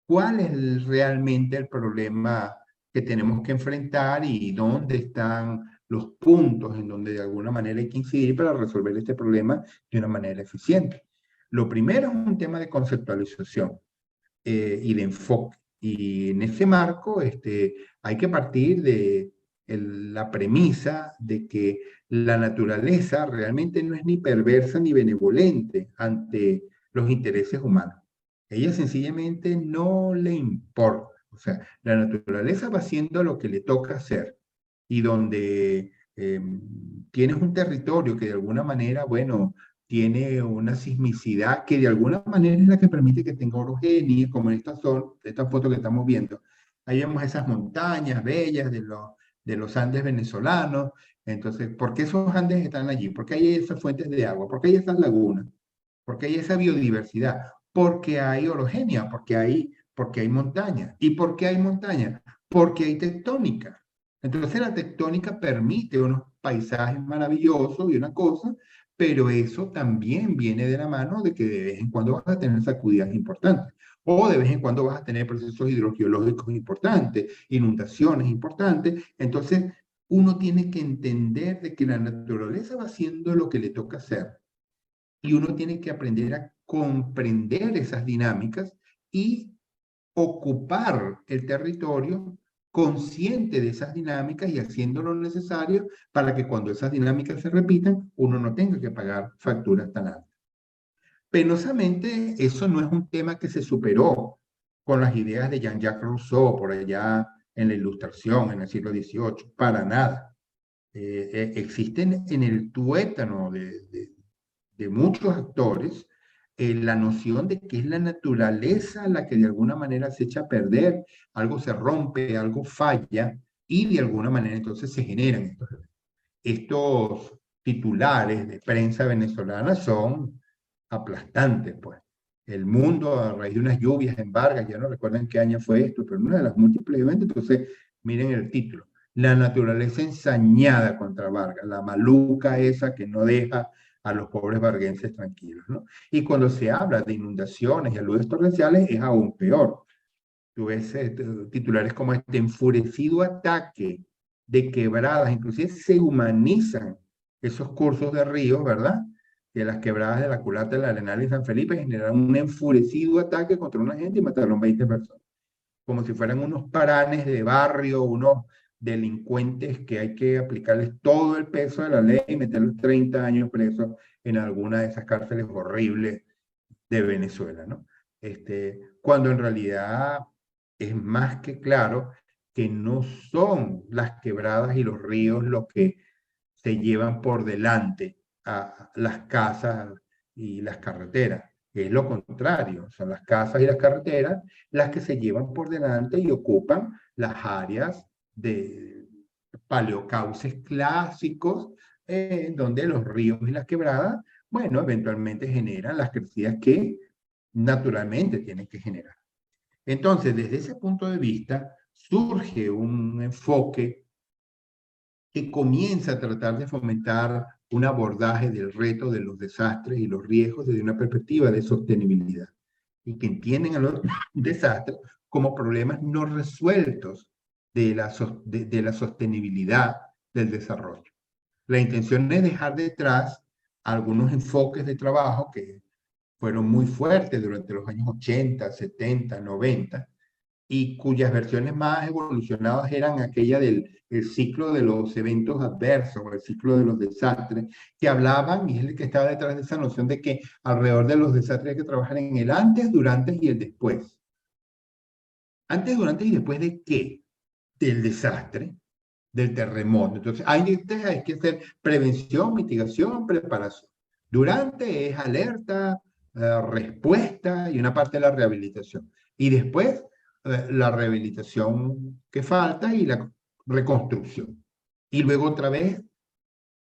cuál es realmente el problema que tenemos que enfrentar y dónde están los puntos en donde de alguna manera hay que incidir para resolver este problema de una manera eficiente. Lo primero es un tema de conceptualización y de enfoque. Y en ese marco hay que partir de la premisa de que la naturaleza realmente no es ni perversa ni benevolente ante los intereses humanos. Ella sencillamente no le importa. O sea, la naturaleza va haciendo lo que le toca hacer y donde tienes un territorio que de alguna manera, bueno, tiene una sismicidad que de alguna manera es la que permite que tenga orogenia, como en esta foto que estamos viendo. Ahí vemos esas montañas bellas de los Andes venezolanos. Entonces, ¿por qué esos Andes están allí? ¿Por qué hay esas fuentes de agua? ¿Por qué hay esas lagunas? ¿Por qué hay esa biodiversidad? Porque hay orogenia, porque hay montaña. ¿Y por qué hay montaña? Porque hay tectónica. Entonces la tectónica permite unos paisajes maravillosos y una cosa, pero eso también viene de la mano de que de vez en cuando vas a tener sacudidas importantes, o de vez en cuando vas a tener procesos hidrogeológicos importantes, inundaciones importantes. Entonces, uno tiene que entender de que la naturaleza va haciendo lo que le toca hacer y uno tiene que aprender a comprender esas dinámicas y ocupar el territorio consciente de esas dinámicas y haciendo lo necesario para que cuando esas dinámicas se repitan, uno no tenga que pagar facturas tan altas. Penosamente, eso no es un tema que se superó con las ideas de Jean-Jacques Rousseau por allá en la Ilustración, en el siglo XVIII, para nada. Existen en el tuétano de muchos actores la noción de que es la naturaleza la que de alguna manera se echa a perder, algo se rompe, algo falla, y de alguna manera entonces se generan estos titulares de prensa venezolana son aplastantes, pues. El mundo a raíz de unas lluvias en Vargas, ya no recuerdo en qué año fue esto, pero una de las múltiples eventos, entonces miren el título. La naturaleza ensañada contra Vargas, la maluca esa que no deja a los pobres varguenses tranquilos, ¿no? Y cuando se habla de inundaciones y aludes torrenciales es aún peor. Tú ves titulares como este enfurecido ataque de quebradas, inclusive se humanizan esos cursos de ríos, ¿verdad? Que las quebradas de la Culata, la Arenal y San Felipe generaron un enfurecido ataque contra una gente y mataron 20 personas. Como si fueran unos paranes de barrio, unos delincuentes que hay que aplicarles todo el peso de la ley y meterlos 30 años presos en alguna de esas cárceles horribles de Venezuela, ¿no? Cuando en realidad es más que claro que no son las quebradas y los ríos los que se llevan por delante a las casas y las carreteras. Es lo contrario, son las casas y las carreteras las que se llevan por delante y ocupan las áreas de paleocauces clásicos, donde los ríos y las quebradas, bueno, eventualmente generan las crecidas que naturalmente tienen que generar. Entonces, desde ese punto de vista, surge un enfoque que comienza a tratar de fomentar un abordaje del reto de los desastres y los riesgos desde una perspectiva de sostenibilidad y que entienden a los desastres como problemas no resueltos de la sostenibilidad del desarrollo. La intención es dejar detrás algunos enfoques de trabajo que fueron muy fuertes durante los años 80, 70, 90, y cuyas versiones más evolucionadas eran aquella del el ciclo de los eventos adversos o el ciclo de los desastres, que hablaban, y es el que estaba detrás de esa noción de que alrededor de los desastres hay que trabajar en el antes, durante y el después. Antes, durante y después de qué? Del desastre, del terremoto. Entonces, hay que hacer prevención, mitigación, preparación. Durante es alerta, respuesta y una parte de la rehabilitación. Y después, la rehabilitación que falta y la reconstrucción. Y luego otra vez,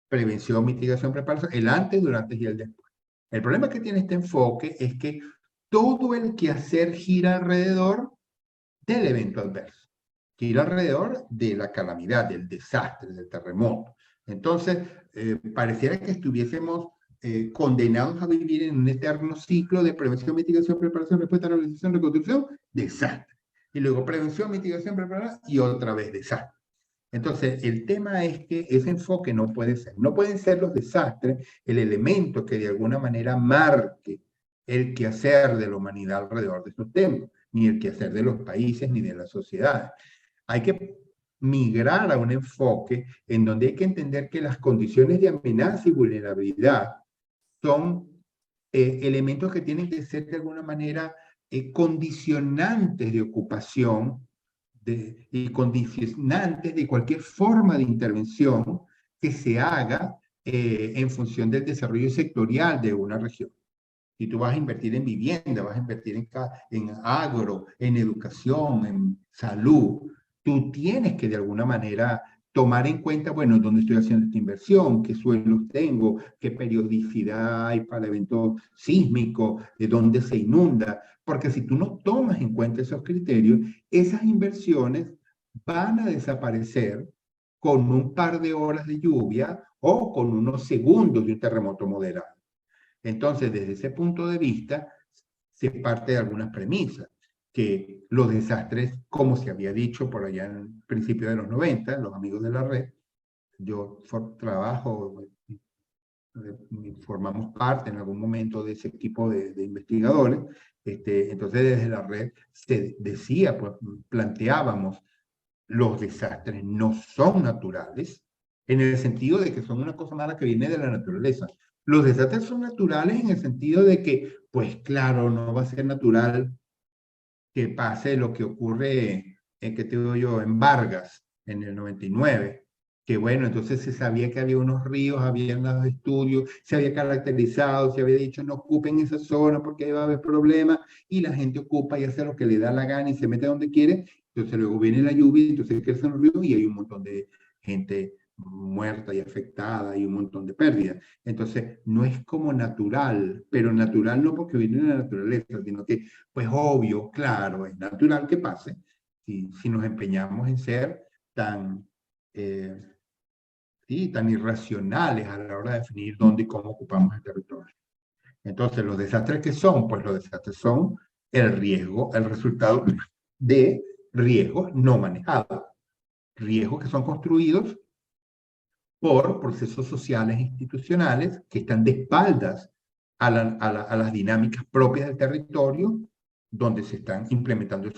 prevención, mitigación, preparación, el antes, durante y el después. El problema que tiene este enfoque es que todo el quehacer gira alrededor del evento adverso. gira alrededor de la calamidad, del desastre, del terremoto. Entonces, pareciera que estuviésemos condenados a vivir en un eterno ciclo de prevención, mitigación, preparación, respuesta, normalización, reconstrucción, desastre. Y luego prevención, mitigación, preparación y otra vez desastre. Entonces, el tema es que ese enfoque no puede ser. No pueden ser los desastres el elemento que de alguna manera marque el quehacer de la humanidad alrededor de estos temas, ni el quehacer de los países, ni de las sociedades. Hay que migrar a un enfoque en donde hay que entender que las condiciones de amenaza y vulnerabilidad son elementos que tienen que ser de alguna manera condicionantes de ocupación y condicionantes de cualquier forma de intervención que se haga en función del desarrollo sectorial de una región. Si tú vas a invertir en vivienda, vas a invertir en agro, en educación, en salud, tú tienes que de alguna manera tomar en cuenta, bueno, dónde estoy haciendo esta inversión, qué suelos tengo, qué periodicidad hay para eventos sísmicos, de dónde se inunda, porque si tú no tomas en cuenta esos criterios, esas inversiones van a desaparecer con un par de horas de lluvia o con unos segundos de un terremoto moderado. Entonces, desde ese punto de vista, se parte de algunas premisas, que los desastres, como se había dicho por allá en principios de los 90, los amigos de la red, yo trabajo, formamos parte en algún momento de ese equipo de investigadores, entonces desde la red se decía, pues planteábamos, los desastres no son naturales, en el sentido de que son una cosa mala que viene de la naturaleza. Los desastres son naturales en el sentido de que, pues claro, no va a ser natural que pase lo que ocurre, que te digo yo, en Vargas, en el 99, que bueno, entonces se sabía que había unos ríos, había unos estudios, se había caracterizado, se había dicho no ocupen esa zona porque ahí va a haber problemas, y la gente ocupa y hace lo que le da la gana y se mete donde quiere, entonces luego viene la lluvia, entonces crecen los ríos y hay un montón de gente muerta y afectada y un montón de pérdidas. Entonces, no es como natural, pero natural no porque viene de la naturaleza, sino que, pues obvio, claro, es natural que pase si nos empeñamos en ser tan, eh, sí, tan irracionales a la hora de definir dónde y cómo ocupamos el territorio. Entonces, los desastres que son, pues los desastres son el riesgo, el resultado de riesgos no manejados, riesgos que son construidos por procesos sociales e institucionales que están de espaldas a las dinámicas propias del territorio, donde se están implementando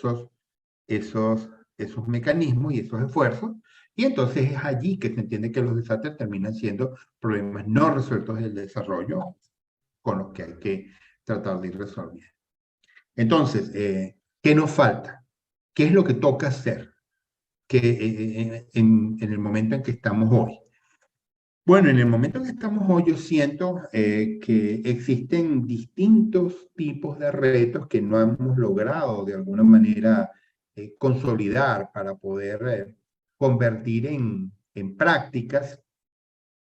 esos mecanismos y esos esfuerzos, y entonces es allí que se entiende que los desastres terminan siendo problemas no resueltos del desarrollo con los que hay que tratar de ir resolviendo. Entonces, ¿qué nos falta? ¿Qué es lo que toca hacer en el momento en que estamos hoy? Bueno, en el momento que estamos hoy, yo siento que existen distintos tipos de retos que no hemos logrado de alguna manera consolidar para poder convertir en prácticas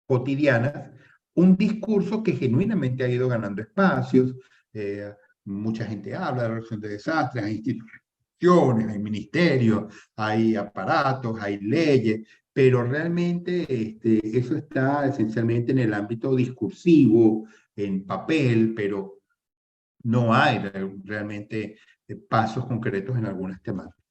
cotidianas un discurso que genuinamente ha ido ganando espacios. eh, Mucha gente habla de la reducción de desastres, hay instituciones, hay ministerios, hay aparatos, hay leyes, pero realmente eso está esencialmente en el ámbito discursivo, en papel, pero no hay realmente pasos concretos en algunas temáticas.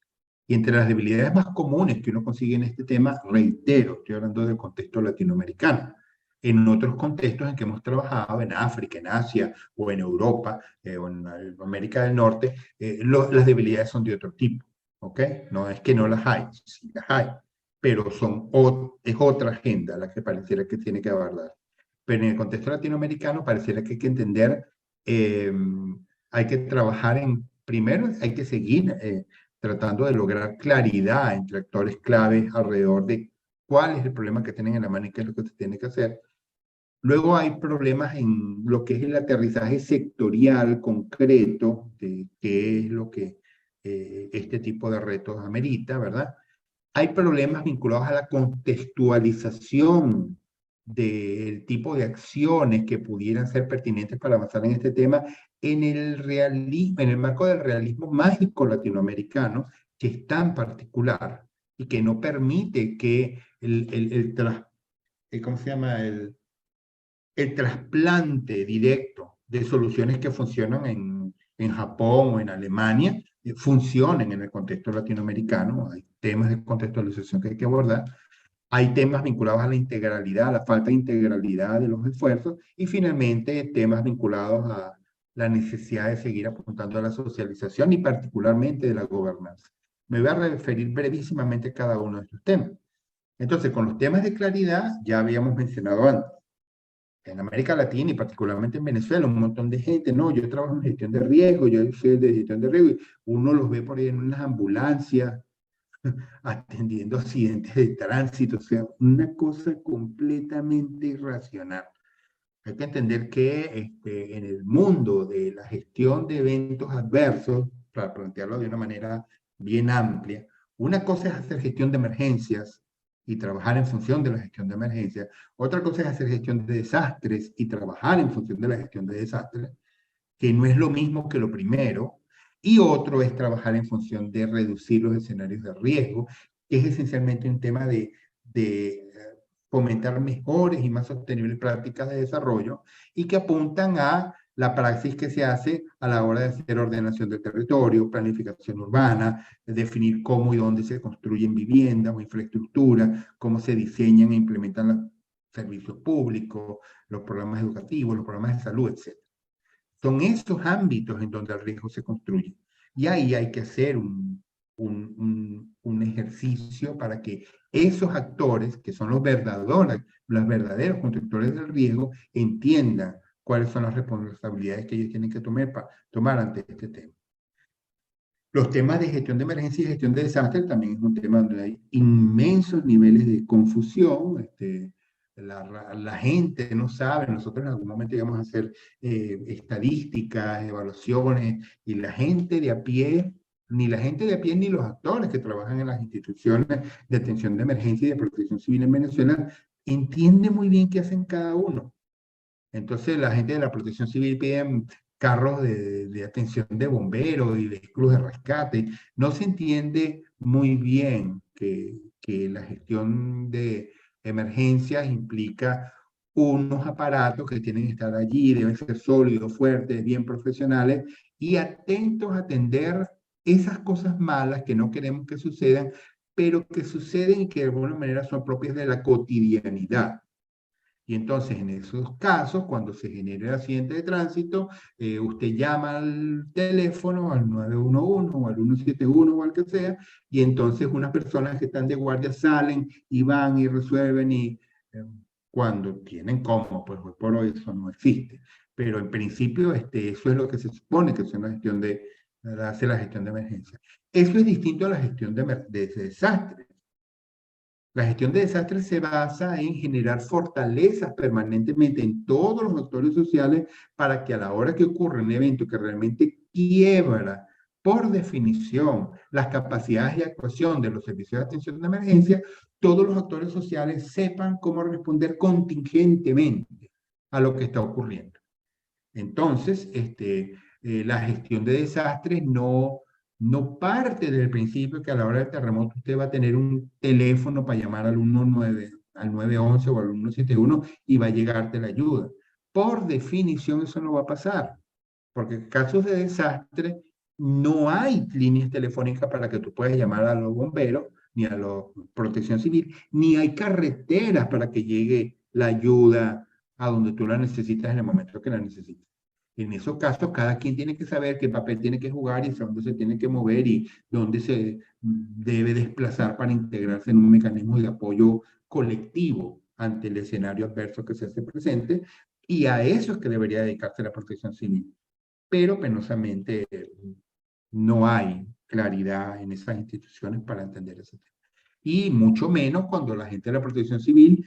Y entre las debilidades más comunes que uno consigue en este tema, reitero, estoy hablando del contexto latinoamericano. En otros contextos en que hemos trabajado, en África, en Asia o en Europa o en América del Norte, las debilidades son de otro tipo, ¿ok? No es que no las hay, sí las hay, pero es otra agenda la que pareciera que tiene que abordar. Pero en el contexto latinoamericano pareciera que hay que entender, eh, hay que trabajar primero hay que seguir tratando de lograr claridad entre actores claves alrededor de cuál es el problema que tienen en la mano y qué es lo que se tiene que hacer. Luego hay problemas en lo que es el aterrizaje sectorial concreto de qué es lo que este tipo de retos amerita, ¿verdad? Hay problemas vinculados a la contextualización del tipo de acciones que pudieran ser pertinentes para avanzar en este tema en el realismo, en el marco del realismo mágico latinoamericano, que es tan particular y que no permite que ¿cómo se llama? El trasplante directo de soluciones que funcionan en Japón o en Alemania, funcionen en el contexto latinoamericano. Hay temas de contextualización que hay que abordar. Hay temas vinculados a la integralidad, a la falta de integralidad de los esfuerzos, y finalmente temas vinculados a la necesidad de seguir apuntando a la socialización y particularmente de la gobernanza. Me voy a referir brevísimamente a cada uno de estos temas. Entonces, con los temas de claridad, ya habíamos mencionado antes, en América Latina y particularmente en Venezuela, un montón de gente, no, yo trabajo en gestión de riesgo, yo soy de gestión de riesgo, y uno los ve por ahí en unas ambulancias, atendiendo accidentes de tránsito, o sea, una cosa completamente irracional. Hay que entender que en el mundo de la gestión de eventos adversos, para plantearlo de una manera bien amplia, una cosa es hacer gestión de emergencias y trabajar en función de la gestión de emergencias, otra cosa es hacer gestión de desastres y trabajar en función de la gestión de desastres, que no es lo mismo que lo primero, y otro es trabajar en función de reducir los escenarios de riesgo, que es esencialmente un tema de fomentar mejores y más sostenibles prácticas de desarrollo y que apuntan a la praxis que se hace a la hora de hacer ordenación del territorio, planificación urbana, definir cómo y dónde se construyen viviendas o infraestructura, cómo se diseñan e implementan los servicios públicos, los programas educativos, los programas de salud, etc. Son esos ámbitos en donde el riesgo se construye. Y ahí hay que hacer un ejercicio para que esos actores, que son los verdaderos constructores del riesgo, entiendan cuáles son las responsabilidades que ellos tienen que tomar ante este tema. Los temas de gestión de emergencia y gestión de desastre también es un tema donde hay inmensos niveles de confusión. La gente no sabe, nosotros en algún momento íbamos a hacer estadísticas, evaluaciones, y la gente de a pie, ni la gente de a pie ni los actores que trabajan en las instituciones de atención de emergencia y de protección civil en Venezuela entiende muy bien qué hacen cada uno. Entonces la gente de la protección civil piden carros de atención de bomberos y vehículos de rescate. No se entiende muy bien que la gestión de emergencias implica unos aparatos que tienen que estar allí, deben ser sólidos, fuertes, bien profesionales y atentos a atender esas cosas malas que no queremos que sucedan, pero que suceden y que de alguna manera son propias de la cotidianidad. Y entonces, en esos casos, cuando se genera el accidente de tránsito, usted llama al teléfono, al 911 o al 171 o al que sea, y entonces unas personas que están de guardia salen y van y resuelven y cuando tienen cómo, pues hoy por hoy eso no existe. Pero en principio, eso es lo que se supone que es una gestión hace la gestión de emergencia. Eso es distinto a la gestión de desastres. La gestión de desastres se basa en generar fortalezas permanentemente en todos los actores sociales para que a la hora que ocurre un evento que realmente quiebra, por definición, las capacidades de actuación de los servicios de atención de emergencia, todos los actores sociales sepan cómo responder contingentemente a lo que está ocurriendo. Entonces, la gestión de desastres no parte del principio que a la hora del terremoto usted va a tener un teléfono para llamar al 19, al 911 o al 171 y va a llegarte la ayuda. Por definición eso no va a pasar, porque en casos de desastre no hay líneas telefónicas para que tú puedas llamar a los bomberos, ni a la protección civil, ni hay carreteras para que llegue la ayuda a donde tú la necesitas en el momento que la necesitas. En esos casos, cada quien tiene que saber qué papel tiene que jugar y dónde se tiene que mover y dónde se debe desplazar para integrarse en un mecanismo de apoyo colectivo ante el escenario adverso que se hace presente. Y a eso es que debería dedicarse la protección civil. Pero penosamente no hay claridad en esas instituciones para entender ese tema. Y mucho menos cuando la gente de la protección civil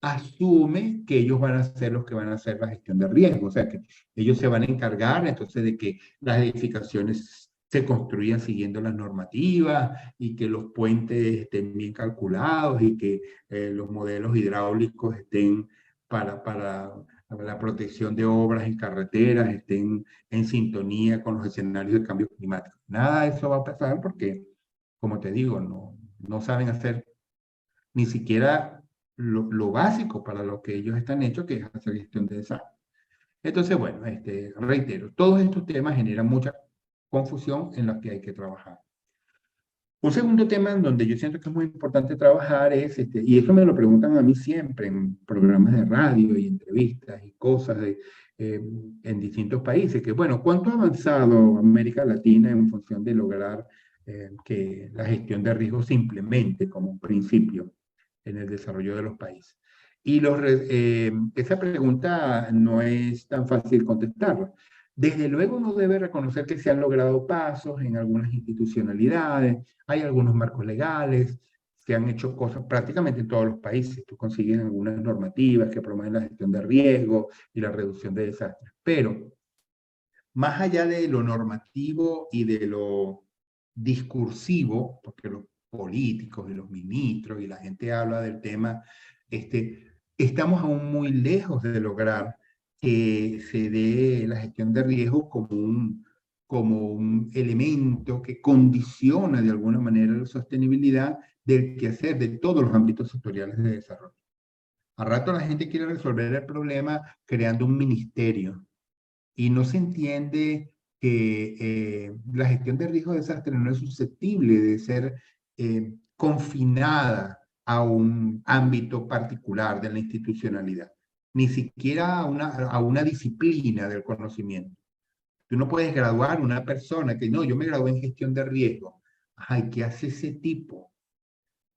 asume que ellos van a ser los que van a hacer la gestión de riesgo, o sea que ellos se van a encargar entonces de que las edificaciones se construyan siguiendo las normativas y que los puentes estén bien calculados y que los modelos hidráulicos estén para la protección de obras en carreteras, estén en sintonía con los escenarios de cambio climático. Nada de eso va a pasar porque como te digo, no saben hacer ni siquiera lo básico para lo que ellos están hechos, que es hacer gestión de desastres. Entonces, bueno, reitero, todos estos temas generan mucha confusión en la que hay que trabajar. Un segundo tema en donde yo siento que es muy importante trabajar es, y eso me lo preguntan a mí siempre en programas de radio y entrevistas y cosas eh, en distintos países, que bueno, ¿cuánto ha avanzado América Latina en función de lograr que la gestión de riesgos se implemente como un principio en el desarrollo de los países? Y esa pregunta no es tan fácil contestarla. Desde luego uno debe reconocer que se han logrado pasos en algunas institucionalidades, hay algunos marcos legales, se han hecho cosas prácticamente en todos los países. Tú consigues algunas normativas que promueven la gestión de riesgo y la reducción de desastres. Pero más allá de lo normativo y de lo discursivo, porque los políticos y los ministros y la gente habla del tema, estamos aún muy lejos de lograr que se dé la gestión de riesgos como un elemento que condiciona de alguna manera la sostenibilidad del quehacer de todos los ámbitos sectoriales de desarrollo. A rato la gente quiere resolver el problema creando un ministerio y no se entiende que la gestión de riesgo de desastre no es susceptible de ser confinada a un ámbito particular de la institucionalidad, ni siquiera a una disciplina del conocimiento. Tú no puedes graduar una persona que no, yo me gradué en gestión de riesgo. Ay, ¿qué hace ese tipo?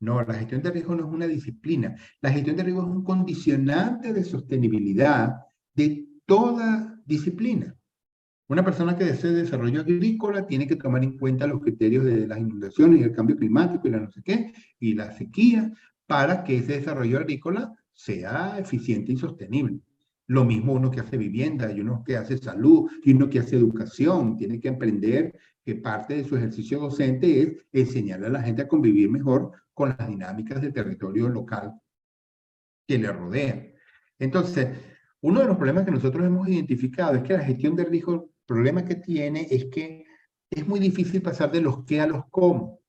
No, la gestión de riesgo no es una disciplina. La gestión de riesgo es un condicionante de sostenibilidad de toda disciplina. Una persona que desee desarrollo agrícola tiene que tomar en cuenta los criterios de las inundaciones y el cambio climático y la no sé qué, y la sequía, para que ese desarrollo agrícola sea eficiente y sostenible. Lo mismo uno que hace vivienda, y uno que hace salud, y uno que hace educación, tiene que aprender que parte de su ejercicio docente es enseñarle a la gente a convivir mejor con las dinámicas del territorio local que le rodea. Entonces, uno de los problemas que nosotros hemos identificado es que la gestión de riesgo, el problema que tiene es que es muy difícil pasar de los qué a los cómo.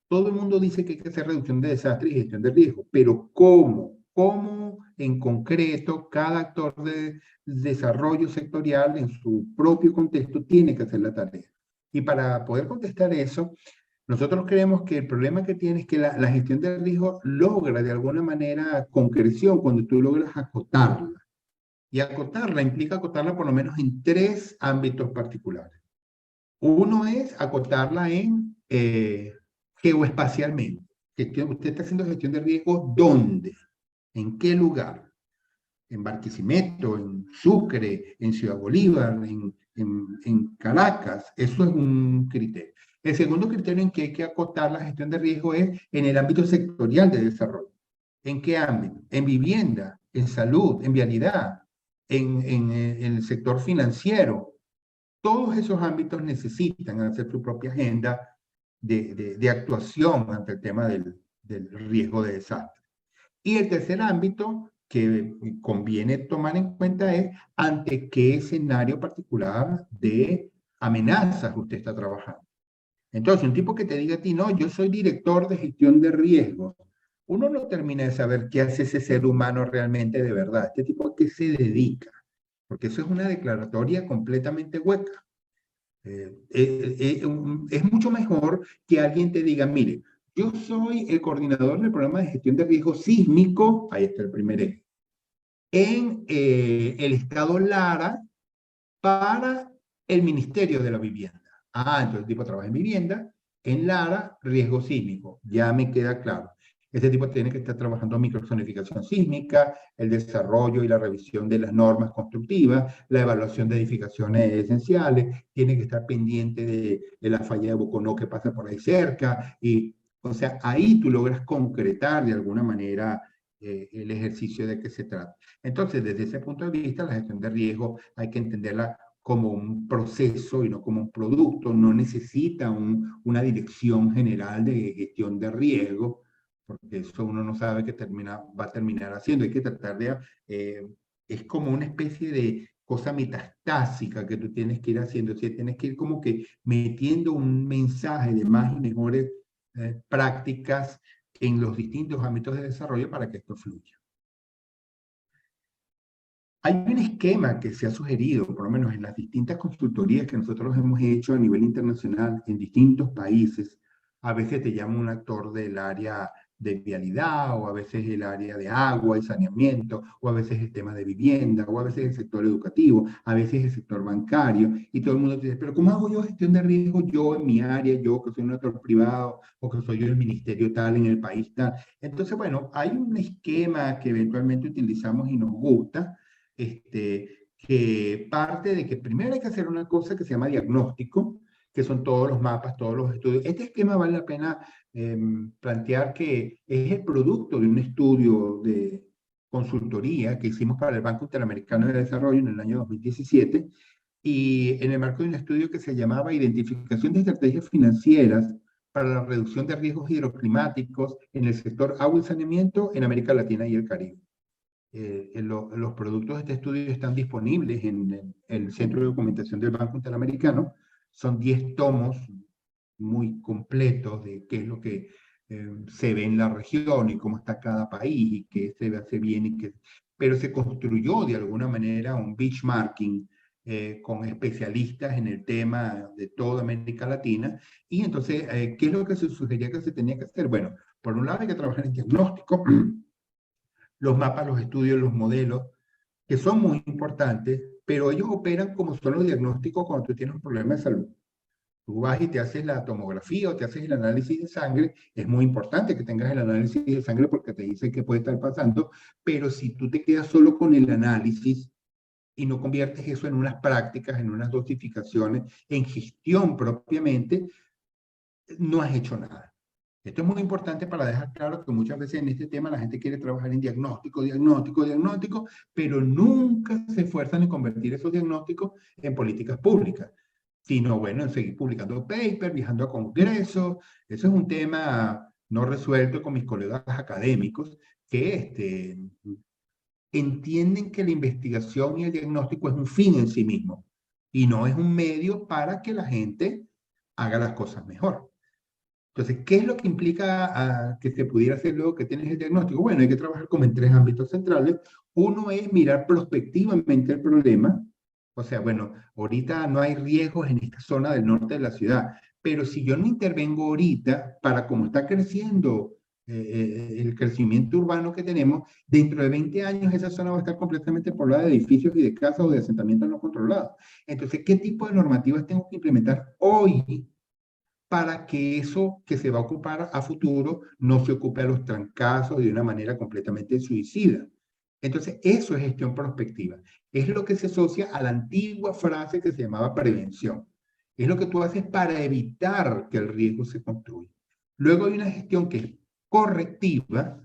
Todo el mundo dice que hay que hacer reducción de desastre y gestión de riesgo, pero ¿cómo? ¿Cómo en concreto cada actor de desarrollo sectorial en su propio contexto tiene que hacer la tarea? Y para poder contestar eso, nosotros creemos que el problema que tiene es que la gestión de riesgo logra de alguna manera concreción cuando tú logras acotarla. Y acotarla implica acotarla por lo menos en tres ámbitos particulares. Uno es acotarla en geoespacialmente. Usted está haciendo gestión de riesgo, ¿dónde? ¿En qué lugar? En Barquisimeto, en Sucre, en Ciudad Bolívar, en Caracas. Eso es un criterio. El segundo criterio en que hay que acotar la gestión de riesgo es en el ámbito sectorial de desarrollo. ¿En qué ámbito? En vivienda, en salud, en vialidad, en el sector financiero. Todos esos ámbitos necesitan hacer su propia agenda de actuación ante el tema del riesgo de desastre. Y el tercer ámbito que conviene tomar en cuenta es ante qué escenario particular de amenazas usted está trabajando. Entonces, un tipo que te diga a ti, no, yo soy director de gestión de riesgos, uno no termina de saber qué hace ese ser humano realmente de verdad. Este tipo a qué se dedica, porque eso es una declaratoria completamente hueca. Es mucho mejor que alguien te diga, mire, yo soy el coordinador del programa de gestión de riesgo sísmico, ahí está el primer eje, en el estado Lara para el Ministerio de la Vivienda. Ah, entonces el tipo trabaja en vivienda, en Lara, riesgo sísmico, ya me queda claro. Este tipo tiene que estar trabajando en microzonificación sísmica, el desarrollo y la revisión de las normas constructivas, la evaluación de edificaciones esenciales, tiene que estar pendiente de la falla de Boconó que pasa por ahí cerca, y, o sea, ahí tú logras concretar de alguna manera el ejercicio de que se trata. Entonces, desde ese punto de vista, la gestión de riesgo hay que entenderla como un proceso y no como un producto, no necesita una dirección general de gestión de riesgo, porque eso uno no sabe qué va a terminar haciendo. Hay que tratar de, es como una especie de cosa metastásica que tú tienes que ir haciendo, o sea, tienes que ir como que metiendo un mensaje de más y mejores prácticas en los distintos ámbitos de desarrollo para que esto fluya. Hay un esquema que se ha sugerido, por lo menos en las distintas consultorías que nosotros hemos hecho a nivel internacional en distintos países. A veces te llama un actor del área de vialidad, o a veces el área de agua y saneamiento, o a veces el tema de vivienda, o a veces el sector educativo, a veces el sector bancario, y todo el mundo te dice, pero ¿cómo hago yo gestión de riesgo yo en mi área, yo que soy un actor privado, o que soy yo el ministerio tal en el país tal? Entonces, bueno, hay un esquema que eventualmente utilizamos y nos gusta, que parte de que primero hay que hacer una cosa que se llama diagnóstico, que son todos los mapas, todos los estudios. Este esquema vale la pena plantear que es el producto de un estudio de consultoría que hicimos para el Banco Interamericano de Desarrollo en el año 2017, y en el marco de un estudio que se llamaba Identificación de estrategias financieras para la reducción de riesgos hidroclimáticos en el sector agua y saneamiento en América Latina y el Caribe. Los productos de este estudio están disponibles en el Centro de Documentación del Banco Interamericano. Son 10 tomos muy completos de qué es lo que se ve en la región y cómo está cada país y qué se hace bien y qué... Pero se construyó de alguna manera un benchmarking con especialistas en el tema de toda América Latina. Y entonces, ¿qué es lo que se sugería que se tenía que hacer? Bueno, por un lado hay que trabajar en diagnóstico, los mapas, los estudios, los modelos, que son muy importantes, pero ellos operan como solo diagnósticos cuando tú tienes un problema de salud. Tú vas y te haces la tomografía o te haces el análisis de sangre. Es muy importante que tengas el análisis de sangre porque te dice qué puede estar pasando, pero si tú te quedas solo con el análisis y no conviertes eso en unas prácticas, en unas dosificaciones, en gestión propiamente, no has hecho nada. Esto es muy importante para dejar claro que muchas veces en este tema la gente quiere trabajar en diagnóstico, diagnóstico, diagnóstico, pero nunca se esfuerzan en convertir esos diagnósticos en políticas públicas, sino, bueno, en seguir publicando papers, viajando a congresos. Eso es un tema no resuelto con mis colegas académicos que entienden que la investigación y el diagnóstico es un fin en sí mismo y no es un medio para que la gente haga las cosas mejor. Entonces, ¿qué es lo que implica que se pudiera hacer luego que tienes el diagnóstico? Bueno, hay que trabajar como en 3 ámbitos centrales. Uno es mirar prospectivamente el problema. O sea, bueno, ahorita no hay riesgos en esta zona del norte de la ciudad, pero si yo no intervengo ahorita para cómo está creciendo el crecimiento urbano que tenemos, dentro de 20 años esa zona va a estar completamente poblada de edificios y de casas o de asentamientos no controlados. Entonces, ¿qué tipo de normativas tengo que implementar hoy para que eso que se va a ocupar a futuro no se ocupe a los trancazos de una manera completamente suicida? Entonces, eso es gestión prospectiva. Es lo que se asocia a la antigua frase que se llamaba prevención. Es lo que tú haces para evitar que el riesgo se construya. Luego hay una gestión que es correctiva,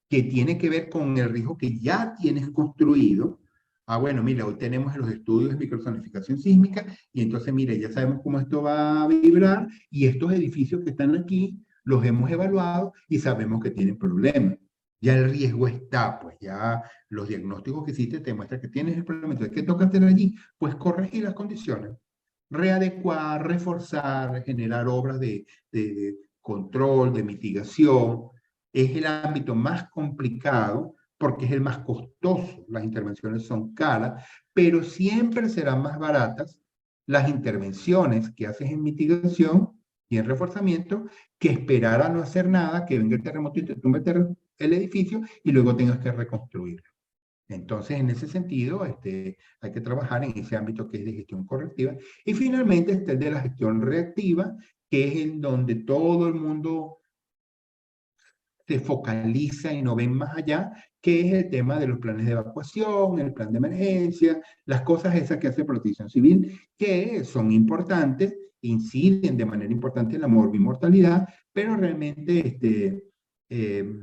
que tiene que ver con el riesgo que ya tienes construido. Ah, bueno, mira, hoy tenemos los estudios de microzonificación sísmica y entonces, mire, ya sabemos cómo esto va a vibrar y estos edificios que están aquí los hemos evaluado y sabemos que tienen problemas. Ya el riesgo está, pues ya los diagnósticos que hiciste te muestran que tienes el problema. Entonces, ¿qué toca hacer allí? Pues corregir las condiciones, readecuar, reforzar, generar obras de control, de mitigación. Es el ámbito más complicado porque es el más costoso. Las intervenciones son caras, pero siempre serán más baratas las intervenciones que haces en mitigación y en reforzamiento que esperar a no hacer nada, que venga el terremoto y te tumbe el edificio y luego tengas que reconstruirlo. Entonces, en ese sentido, hay que trabajar en ese ámbito que es de gestión correctiva. Y finalmente está el de la gestión reactiva, que es en donde todo el mundo se focaliza y no ven más allá, que es el tema de los planes de evacuación, el plan de emergencia, las cosas esas que hace Protección Civil, que son importantes, inciden de manera importante en la morbimortalidad, pero realmente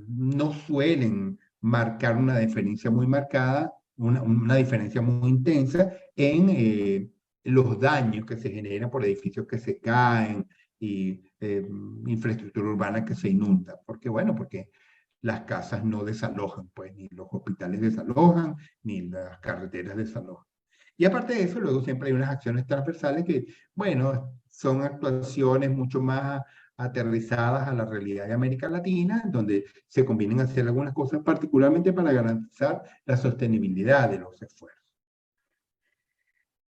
no suelen marcar una diferencia muy marcada, una diferencia muy intensa en los daños que se generan por edificios que se caen, y infraestructura urbana que se inunda. Porque, bueno, porque las casas no desalojan, pues, ni los hospitales desalojan, ni las carreteras desalojan. Y aparte de eso, luego siempre hay unas acciones transversales que, bueno, son actuaciones mucho más aterrizadas a la realidad de América Latina, donde se convienen a hacer algunas cosas particularmente para garantizar la sostenibilidad de los esfuerzos.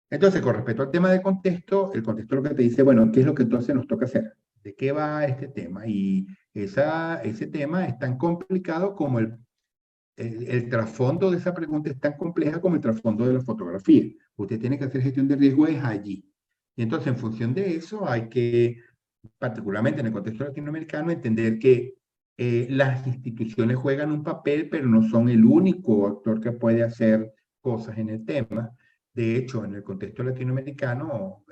Entonces, con respecto al tema de contexto, el contexto lo que te dice, bueno, ¿qué es lo que entonces nos toca hacer? ¿De qué va este tema? Y ese tema es tan complicado como el trasfondo de esa pregunta es tan compleja como el trasfondo de la fotografía. Usted tiene que hacer gestión de riesgo es allí. Y entonces, en función de eso, hay que, particularmente en el contexto latinoamericano, entender que las instituciones juegan un papel, pero no son el único actor que puede hacer cosas en el tema. De hecho, en el contexto latinoamericano,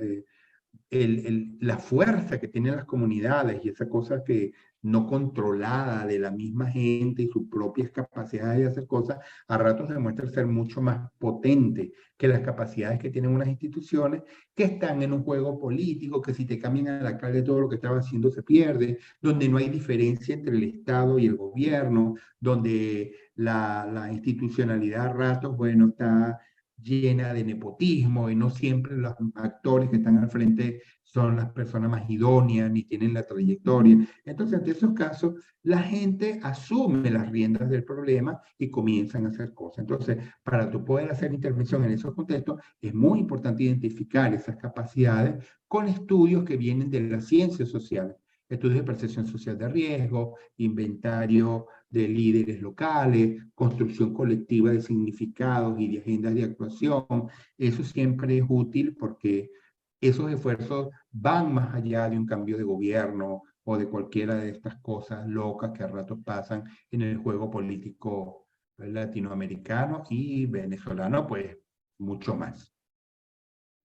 la fuerza que tienen las comunidades y esa cosa que no controlada de la misma gente y sus propias capacidades de hacer cosas, a ratos demuestra ser mucho más potente que las capacidades que tienen unas instituciones que están en un juego político, que si te cambian a la calle todo lo que estaba haciendo se pierde, donde no hay diferencia entre el Estado y el gobierno, donde la institucionalidad a ratos, bueno, está llena de nepotismo y no siempre los actores que están al frente son las personas más idóneas ni tienen la trayectoria. Entonces, ante esos casos, la gente asume las riendas del problema y comienzan a hacer cosas. Entonces, para tú poder hacer intervención en esos contextos, es muy importante identificar esas capacidades con estudios que vienen de las ciencias sociales. Estudios de percepción social de riesgo, inventario de líderes locales, construcción colectiva de significados y de agendas de actuación. Eso siempre es útil porque esos esfuerzos van más allá de un cambio de gobierno o de cualquiera de estas cosas locas que a ratos pasan en el juego político latinoamericano y venezolano, pues mucho más.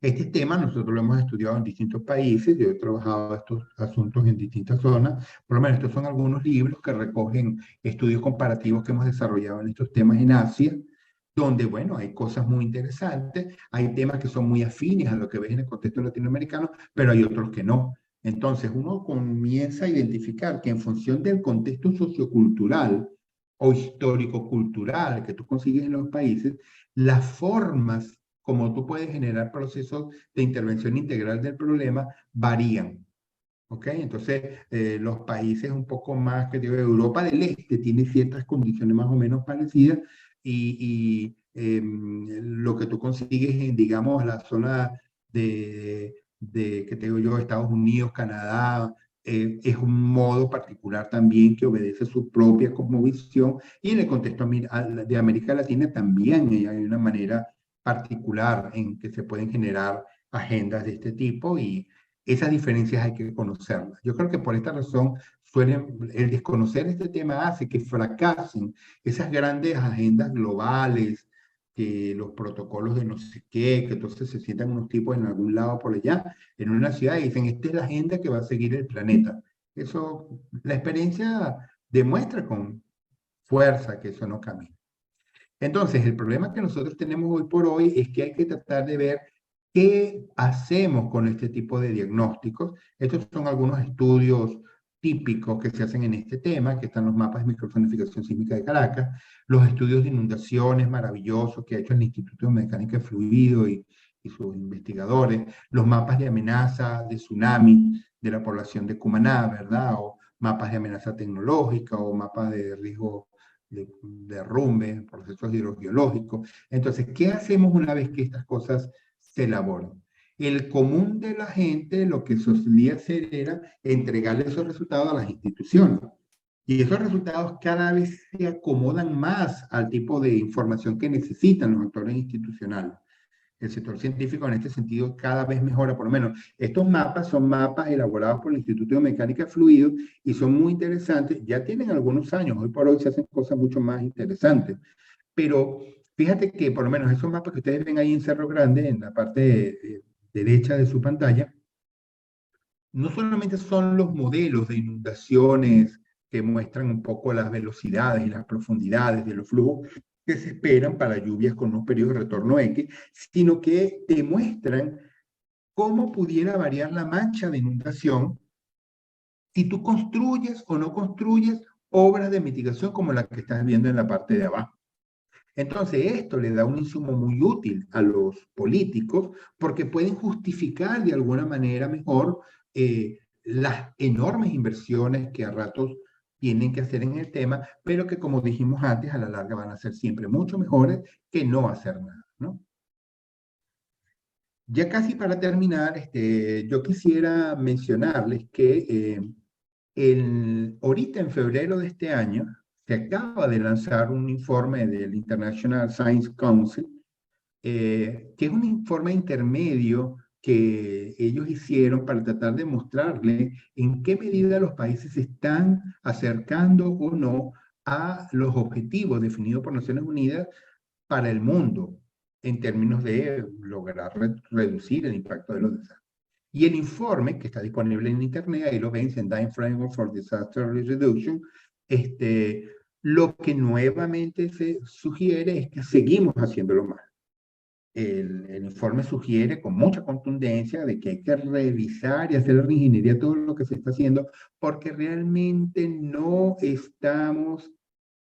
Este tema nosotros lo hemos estudiado en distintos países, yo he trabajado estos asuntos en distintas zonas, por lo menos estos son algunos libros que recogen estudios comparativos que hemos desarrollado en estos temas en Asia, donde, bueno, hay cosas muy interesantes, hay temas que son muy afines a lo que ves en el contexto latinoamericano, pero hay otros que no. Entonces uno comienza a identificar que en función del contexto sociocultural o histórico-cultural que tú consigues en los países, las formas como tú puedes generar procesos de intervención integral del problema, varían. ¿Ok? Entonces, los países un poco más, que digo, Europa del Este tiene ciertas condiciones más o menos parecidas lo que tú consigues en, digamos, la zona que te digo yo, Estados Unidos, Canadá, es un modo particular también que obedece su propia cosmovisión y en el contexto de América Latina también hay una manera particular en que se pueden generar agendas de este tipo y esas diferencias hay que conocerlas. Yo creo que por esta razón el desconocer este tema hace que fracasen esas grandes agendas globales, que los protocolos de no sé qué, que entonces se sientan unos tipos en algún lado por allá, en una ciudad y dicen, esta es la agenda que va a seguir el planeta. Eso, la experiencia demuestra con fuerza que eso no camina. Entonces, el problema que nosotros tenemos hoy por hoy es que hay que tratar de ver qué hacemos con este tipo de diagnósticos. Estos son algunos estudios típicos que se hacen en este tema, que están los mapas de microsonificación sísmica de Caracas, los estudios de inundaciones maravillosos que ha hecho el Instituto de Mecánica de Fluido y sus investigadores, los mapas de amenaza de tsunami de la población de Cumaná, ¿verdad? O mapas de amenaza tecnológica o mapas de riesgo de derrumbe, procesos hidrogeológicos. Entonces, ¿qué hacemos una vez que estas cosas se elaboran? El común de la gente lo que solía hacer era entregarle esos resultados a las instituciones. Y esos resultados cada vez se acomodan más al tipo de información que necesitan los actores institucionales. El sector científico en este sentido cada vez mejora, por lo menos. Estos mapas son mapas elaborados por el Instituto de Mecánica de Fluidos y son muy interesantes. Ya tienen algunos años, hoy por hoy se hacen cosas mucho más interesantes. Pero fíjate que por lo menos esos mapas que ustedes ven ahí en Cerro Grande, en la parte derecha de su pantalla, no solamente son los modelos de inundaciones que muestran un poco las velocidades y las profundidades de los flujos que se esperan para lluvias con unos periodos de retorno X, sino que te muestran cómo pudiera variar la mancha de inundación si tú construyes o no construyes obras de mitigación como la que estás viendo en la parte de abajo. Entonces, esto le da un insumo muy útil a los políticos porque pueden justificar de alguna manera mejor las enormes inversiones que a ratos tienen que hacer en el tema, pero que como dijimos antes, a la larga van a ser siempre mucho mejores que no hacer nada, ¿no? Ya casi para terminar, yo quisiera mencionarles que ahorita en febrero de este año se acaba de lanzar un informe del International Science Council, que es un informe intermedio que ellos hicieron para tratar de mostrarle en qué medida los países se están acercando o no a los objetivos definidos por Naciones Unidas para el mundo en términos de lograr reducir el impacto de los desastres. Y el informe, que está disponible en Internet, ahí lo ven, Sendai Framework for Disaster Reduction, lo que nuevamente se sugiere es que seguimos haciéndolo mal. El informe sugiere con mucha contundencia de que hay que revisar y hacer la reingeniería todo lo que se está haciendo, porque realmente no estamos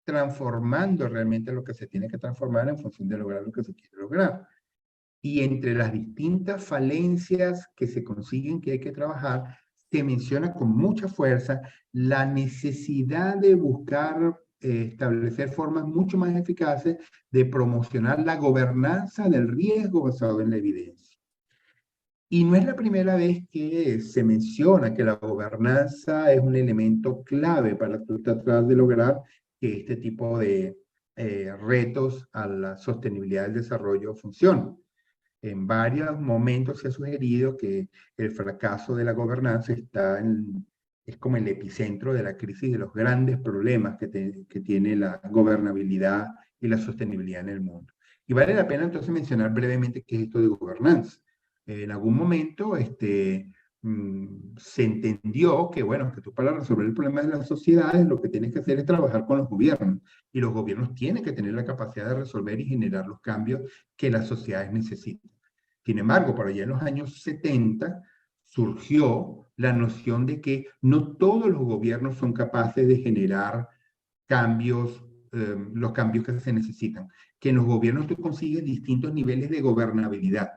transformando realmente lo que se tiene que transformar en función de lograr lo que se quiere lograr. Y entre las distintas falencias que se consiguen que hay que trabajar, se menciona con mucha fuerza la necesidad de buscar establecer formas mucho más eficaces de promocionar la gobernanza del riesgo basado en la evidencia. Y no es la primera vez que se menciona que la gobernanza es un elemento clave para tratar de lograr que este tipo de retos a la sostenibilidad del desarrollo funcionen. En varios momentos se ha sugerido que el fracaso de la gobernanza es como el epicentro de la crisis de los grandes problemas que tiene la gobernabilidad y la sostenibilidad en el mundo. Y vale la pena entonces mencionar brevemente qué es esto de gobernanza. En algún momento se entendió que, bueno, que tú para resolver el problema de las sociedades lo que tienes que hacer es trabajar con los gobiernos. Y los gobiernos tienen que tener la capacidad de resolver y generar los cambios que las sociedades necesitan. Sin embargo, por allá en los años 70 surgió la noción de que no todos los gobiernos son capaces de generar cambios, los cambios que se necesitan. Que en los gobiernos tú consigues distintos niveles de gobernabilidad.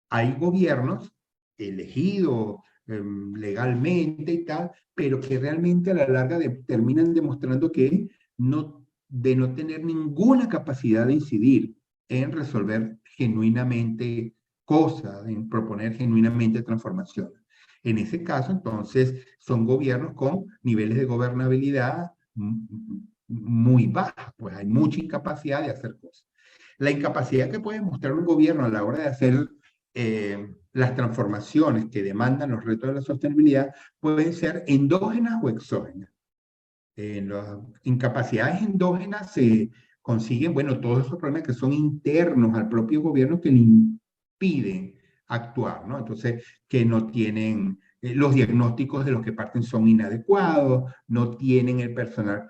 Hay gobiernos elegidos legalmente y tal, pero que realmente a la larga terminan demostrando que de no tener ninguna capacidad de incidir en resolver genuinamente cosas, en proponer genuinamente transformaciones. En ese caso, entonces, son gobiernos con niveles de gobernabilidad muy bajos, pues hay mucha incapacidad de hacer cosas. La incapacidad que puede mostrar un gobierno a la hora de hacer las transformaciones que demandan los retos de la sostenibilidad pueden ser endógenas o exógenas. Las incapacidades endógenas se consiguen, bueno, todos esos problemas que son internos al propio gobierno que le impiden actuar, ¿no? Entonces, que no tienen, los diagnósticos de los que parten son inadecuados, no tienen el personal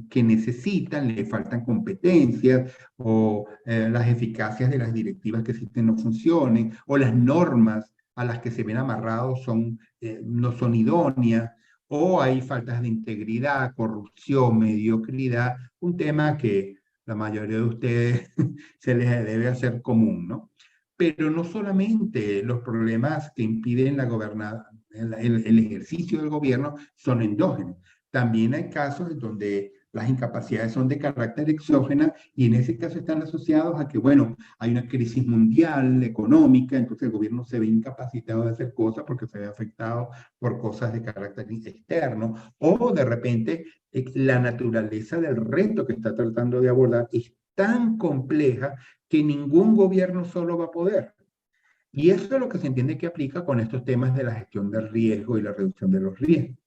que necesitan, le faltan competencias, o las eficacias de las directivas que existen no funcionen, o las normas a las que se ven amarrados no son idóneas, o hay faltas de integridad, corrupción, mediocridad, un tema que la mayoría de ustedes se les debe hacer común, ¿no? Pero no solamente los problemas que impiden el ejercicio del gobierno son endógenos, también hay casos en donde las incapacidades son de carácter exógena y en ese caso están asociados a que, bueno, hay una crisis mundial económica, entonces el gobierno se ve incapacitado de hacer cosas porque se ve afectado por cosas de carácter externo, o de repente la naturaleza del reto que está tratando de abordar es tan compleja que ningún gobierno solo va a poder. Y eso es lo que se entiende que aplica con estos temas de la gestión del riesgo y la reducción de los riesgos.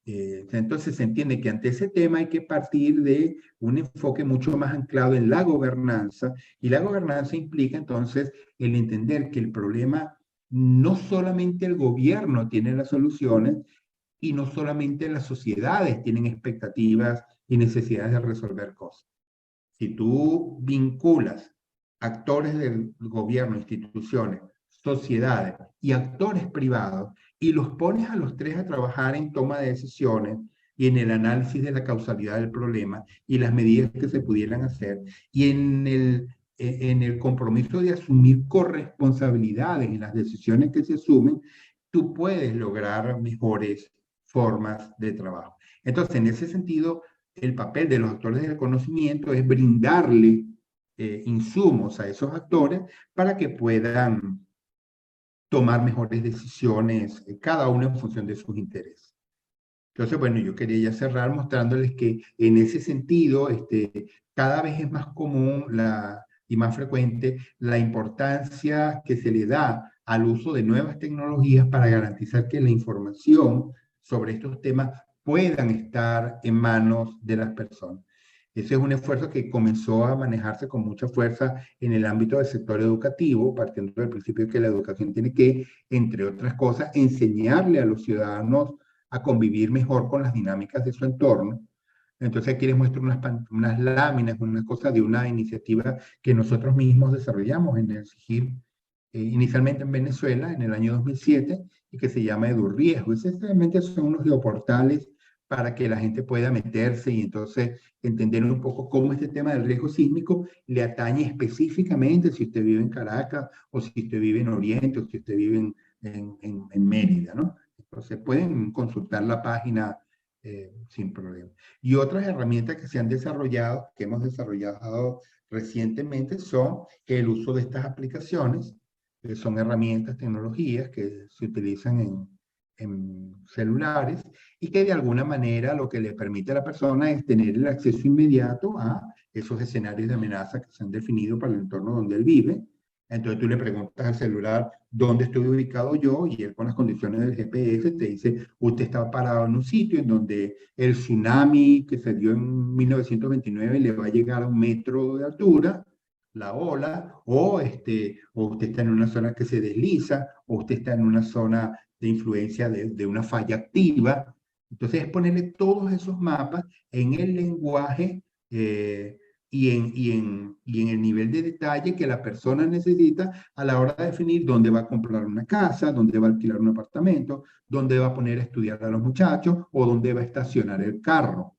Entonces se entiende que ante ese tema hay que partir de un enfoque mucho más anclado en la gobernanza, y la gobernanza implica entonces el entender que el problema no solamente el gobierno tiene las soluciones y no solamente las sociedades tienen expectativas y necesidades de resolver cosas. Si tú vinculas actores del gobierno, instituciones, sociedades y actores privados y los pones a los tres a trabajar en toma de decisiones y en el análisis de la causalidad del problema y las medidas que se pudieran hacer y en el compromiso de asumir corresponsabilidades en las decisiones que se asumen, tú puedes lograr mejores formas de trabajo. Entonces, en ese sentido, el papel de los actores del conocimiento es brindarle insumos a esos actores para que puedan tomar mejores decisiones, cada uno en función de sus intereses. Entonces, bueno, yo quería ya cerrar mostrándoles que en ese sentido, cada vez es más común y más frecuente la importancia que se le da al uso de nuevas tecnologías para garantizar que la información sobre estos temas puedan estar en manos de las personas. Ese es un esfuerzo que comenzó a manejarse con mucha fuerza en el ámbito del sector educativo, partiendo del principio de que la educación tiene que, entre otras cosas, enseñarle a los ciudadanos a convivir mejor con las dinámicas de su entorno. Entonces aquí les muestro unas láminas, unas cosas de una iniciativa que nosotros mismos desarrollamos en el SIGIP, inicialmente en Venezuela en el año 2007 y que se llama EduRiesgo. Esencialmente son unos geoportales para que la gente pueda meterse y entonces entender un poco cómo este tema del riesgo sísmico le atañe específicamente si usted vive en Caracas o si usted vive en Oriente o si usted vive en Mérida, ¿no? Entonces pueden consultar la página sin problema. Y otras herramientas que se han desarrollado, que hemos desarrollado recientemente, son el uso de estas aplicaciones, que son herramientas, tecnologías que se utilizan en celulares y que de alguna manera lo que le permite a la persona es tener el acceso inmediato a esos escenarios de amenaza que se han definido para el entorno donde él vive. Entonces tú le preguntas al celular dónde estoy ubicado yo y él con las condiciones del GPS te dice, usted está parado en un sitio en donde el tsunami que se dio en 1929 le va a llegar a 1 metro de altura, la ola, o usted está en una zona que se desliza, o usted está en una zona de influencia de una falla activa. Entonces es ponerle todos esos mapas en el lenguaje y en el nivel de detalle que la persona necesita a la hora de definir dónde va a comprar una casa, dónde va a alquilar un apartamento, dónde va a poner a estudiar a los muchachos o dónde va a estacionar el carro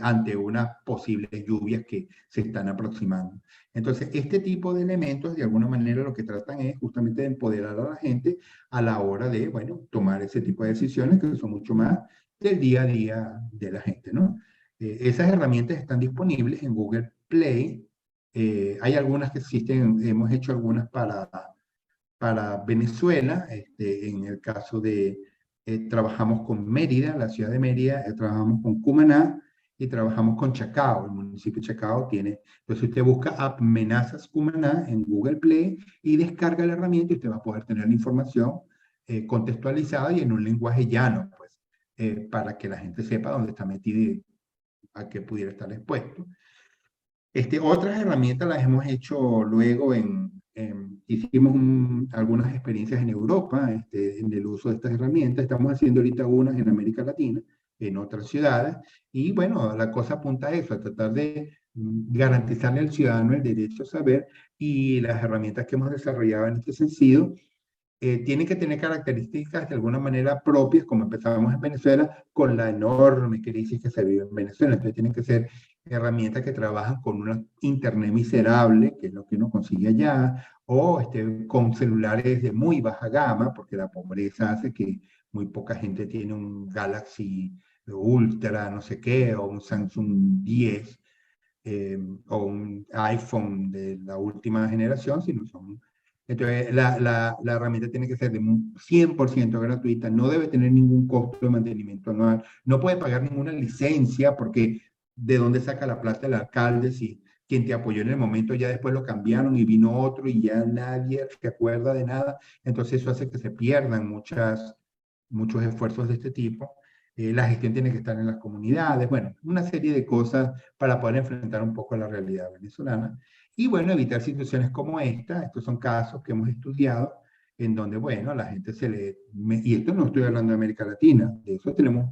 ante unas posibles lluvias que se están aproximando. Entonces, este tipo de elementos, de alguna manera, lo que tratan es justamente de empoderar a la gente a la hora de, bueno, tomar ese tipo de decisiones que son mucho más del día a día de la gente, ¿no? Esas herramientas están disponibles en Google Play. Hay algunas que existen, hemos hecho algunas para Venezuela, en el caso de, trabajamos con Mérida, la ciudad de Mérida, trabajamos con Cumaná y trabajamos con Chacao, el municipio de Chacao tiene, entonces usted busca Amenazas Cumaná en Google Play y descarga la herramienta y usted va a poder tener la información contextualizada y en un lenguaje llano, pues, para que la gente sepa dónde está metida y a qué pudiera estar expuesto. Otras herramientas las hemos hecho luego hicimos algunas experiencias en Europa en el uso de estas herramientas. Estamos haciendo ahorita unas en América Latina, en otras ciudades. Y bueno, la cosa apunta a eso, a tratar de garantizarle al ciudadano el derecho a saber y las herramientas que hemos desarrollado en este sentido tienen que tener características de alguna manera propias, como empezamos en Venezuela, con la enorme crisis que se vive en Venezuela. Entonces tienen que ser herramientas que trabajan con una internet miserable, que es lo que uno consigue allá, o con celulares de muy baja gama, porque la pobreza hace que muy poca gente tiene un Galaxy Ultra, no sé qué, o un Samsung 10, o un iPhone de la última generación, sino son... Entonces, la herramienta tiene que ser de 100% gratuita, no debe tener ningún costo de mantenimiento anual, no puede pagar ninguna licencia porque de dónde saca la plata el alcalde si quien te apoyó en el momento ya después lo cambiaron y vino otro y ya nadie se acuerda de nada. Entonces eso hace que se pierdan muchos esfuerzos de este tipo. La gestión tiene que estar en las comunidades, bueno, una serie de cosas para poder enfrentar un poco la realidad venezolana. Y bueno, evitar situaciones como esta. Estos son casos que hemos estudiado en donde, bueno, a la gente se le... y esto no estoy hablando de América Latina, de eso tenemos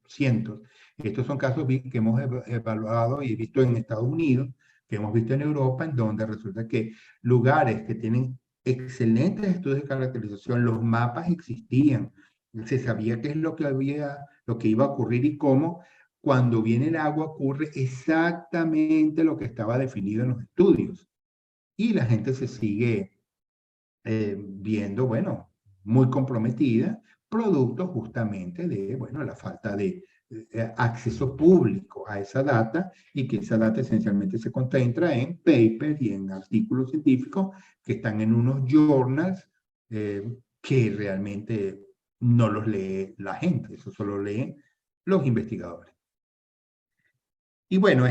cientos. Estos son casos que hemos evaluado y visto en Estados Unidos, que hemos visto en Europa, en donde resulta que lugares que tienen excelentes estudios de caracterización, los mapas existían, se sabía qué es lo que había, lo que iba a ocurrir y cómo. Cuando viene el agua ocurre exactamente lo que estaba definido en los estudios. Y la gente se sigue viendo, bueno, muy comprometida, producto justamente de, bueno, la falta de acceso público a esa data y que esa data esencialmente se concentra en papers y en artículos científicos que están en unos journals que realmente no los lee la gente, eso solo leen los investigadores. Y bueno,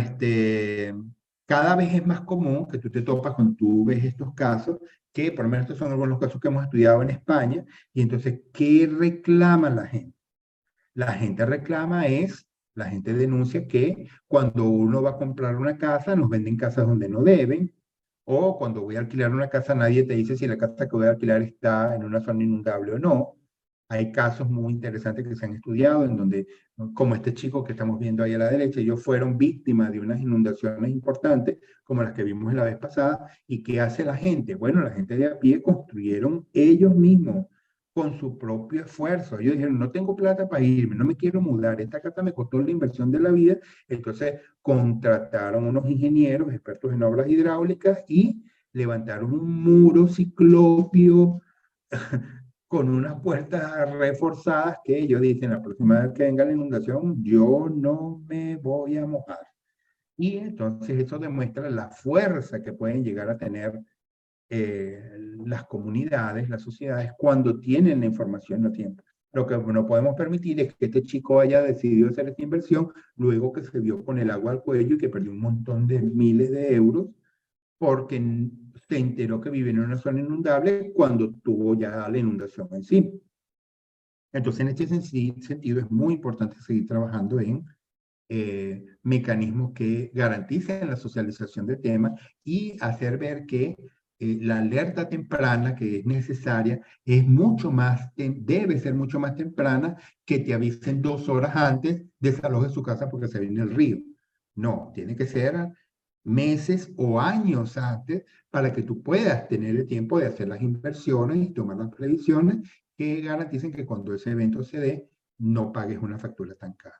cada vez es más común que tú te topas cuando tú ves estos casos, que por lo menos estos son algunos casos que hemos estudiado en España, y entonces, ¿qué reclama la gente? La gente reclama es, la gente denuncia que cuando uno va a comprar una casa, nos venden casas donde no deben, o cuando voy a alquilar una casa, nadie te dice si la casa que voy a alquilar está en una zona inundable o no. Hay casos muy interesantes que se han estudiado en donde, como este chico que estamos viendo ahí a la derecha, ellos fueron víctimas de unas inundaciones importantes, como las que vimos la vez pasada. ¿Y qué hace la gente? Bueno, la gente de a pie construyeron ellos mismos con su propio esfuerzo. Ellos dijeron, no tengo plata para irme, no me quiero mudar, esta casa me costó la inversión de la vida, entonces contrataron unos ingenieros expertos en obras hidráulicas y levantaron un muro ciclópeo con unas puertas reforzadas que ellos dicen, la próxima vez que venga la inundación, yo no me voy a mojar. Y entonces eso demuestra la fuerza que pueden llegar a tener las comunidades, las sociedades, cuando tienen la información a tiempo. Lo que no podemos permitir es que este chico haya decidido hacer esta inversión, luego que se vio con el agua al cuello y que perdió un montón de miles de euros porque se enteró que vive en una zona inundable cuando tuvo ya la inundación en sí. Entonces, en este sentido, es muy importante seguir trabajando en mecanismos que garanticen la socialización del tema y hacer ver que la alerta temprana que es necesaria es mucho más, debe ser mucho más temprana que te avisen 2 horas antes, desaloje su casa porque se viene el río. No, tiene que ser meses o años antes para que tú puedas tener el tiempo de hacer las inversiones y tomar las previsiones que garanticen que cuando ese evento se dé, no pagues una factura tan cara.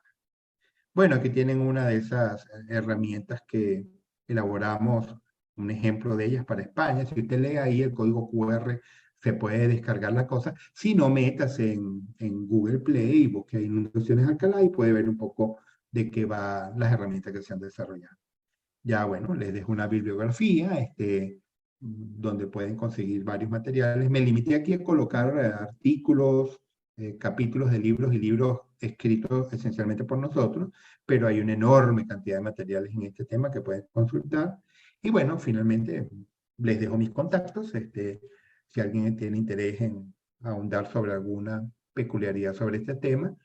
Bueno, aquí tienen una de esas herramientas que elaboramos, un ejemplo de ellas para España. Si usted lee ahí el código QR, se puede descargar la cosa. Si no, metas en Google Play y busque inundaciones Alcalá y puede ver un poco de qué va las herramientas que se han desarrollado. Ya, bueno, les dejo una bibliografía, donde pueden conseguir varios materiales. Me limité aquí a colocar artículos, capítulos de libros y libros escritos esencialmente por nosotros, pero hay una enorme cantidad de materiales en este tema que pueden consultar. Y bueno, finalmente les dejo mis contactos. Si alguien tiene interés en ahondar sobre alguna peculiaridad sobre este tema,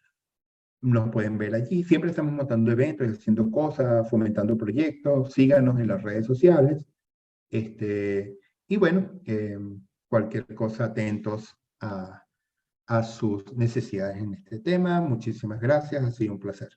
nos pueden ver allí. Siempre estamos montando eventos, haciendo cosas, fomentando proyectos. Síganos en las redes sociales. Y bueno, cualquier cosa, atentos a sus necesidades en este tema. Muchísimas gracias, ha sido un placer.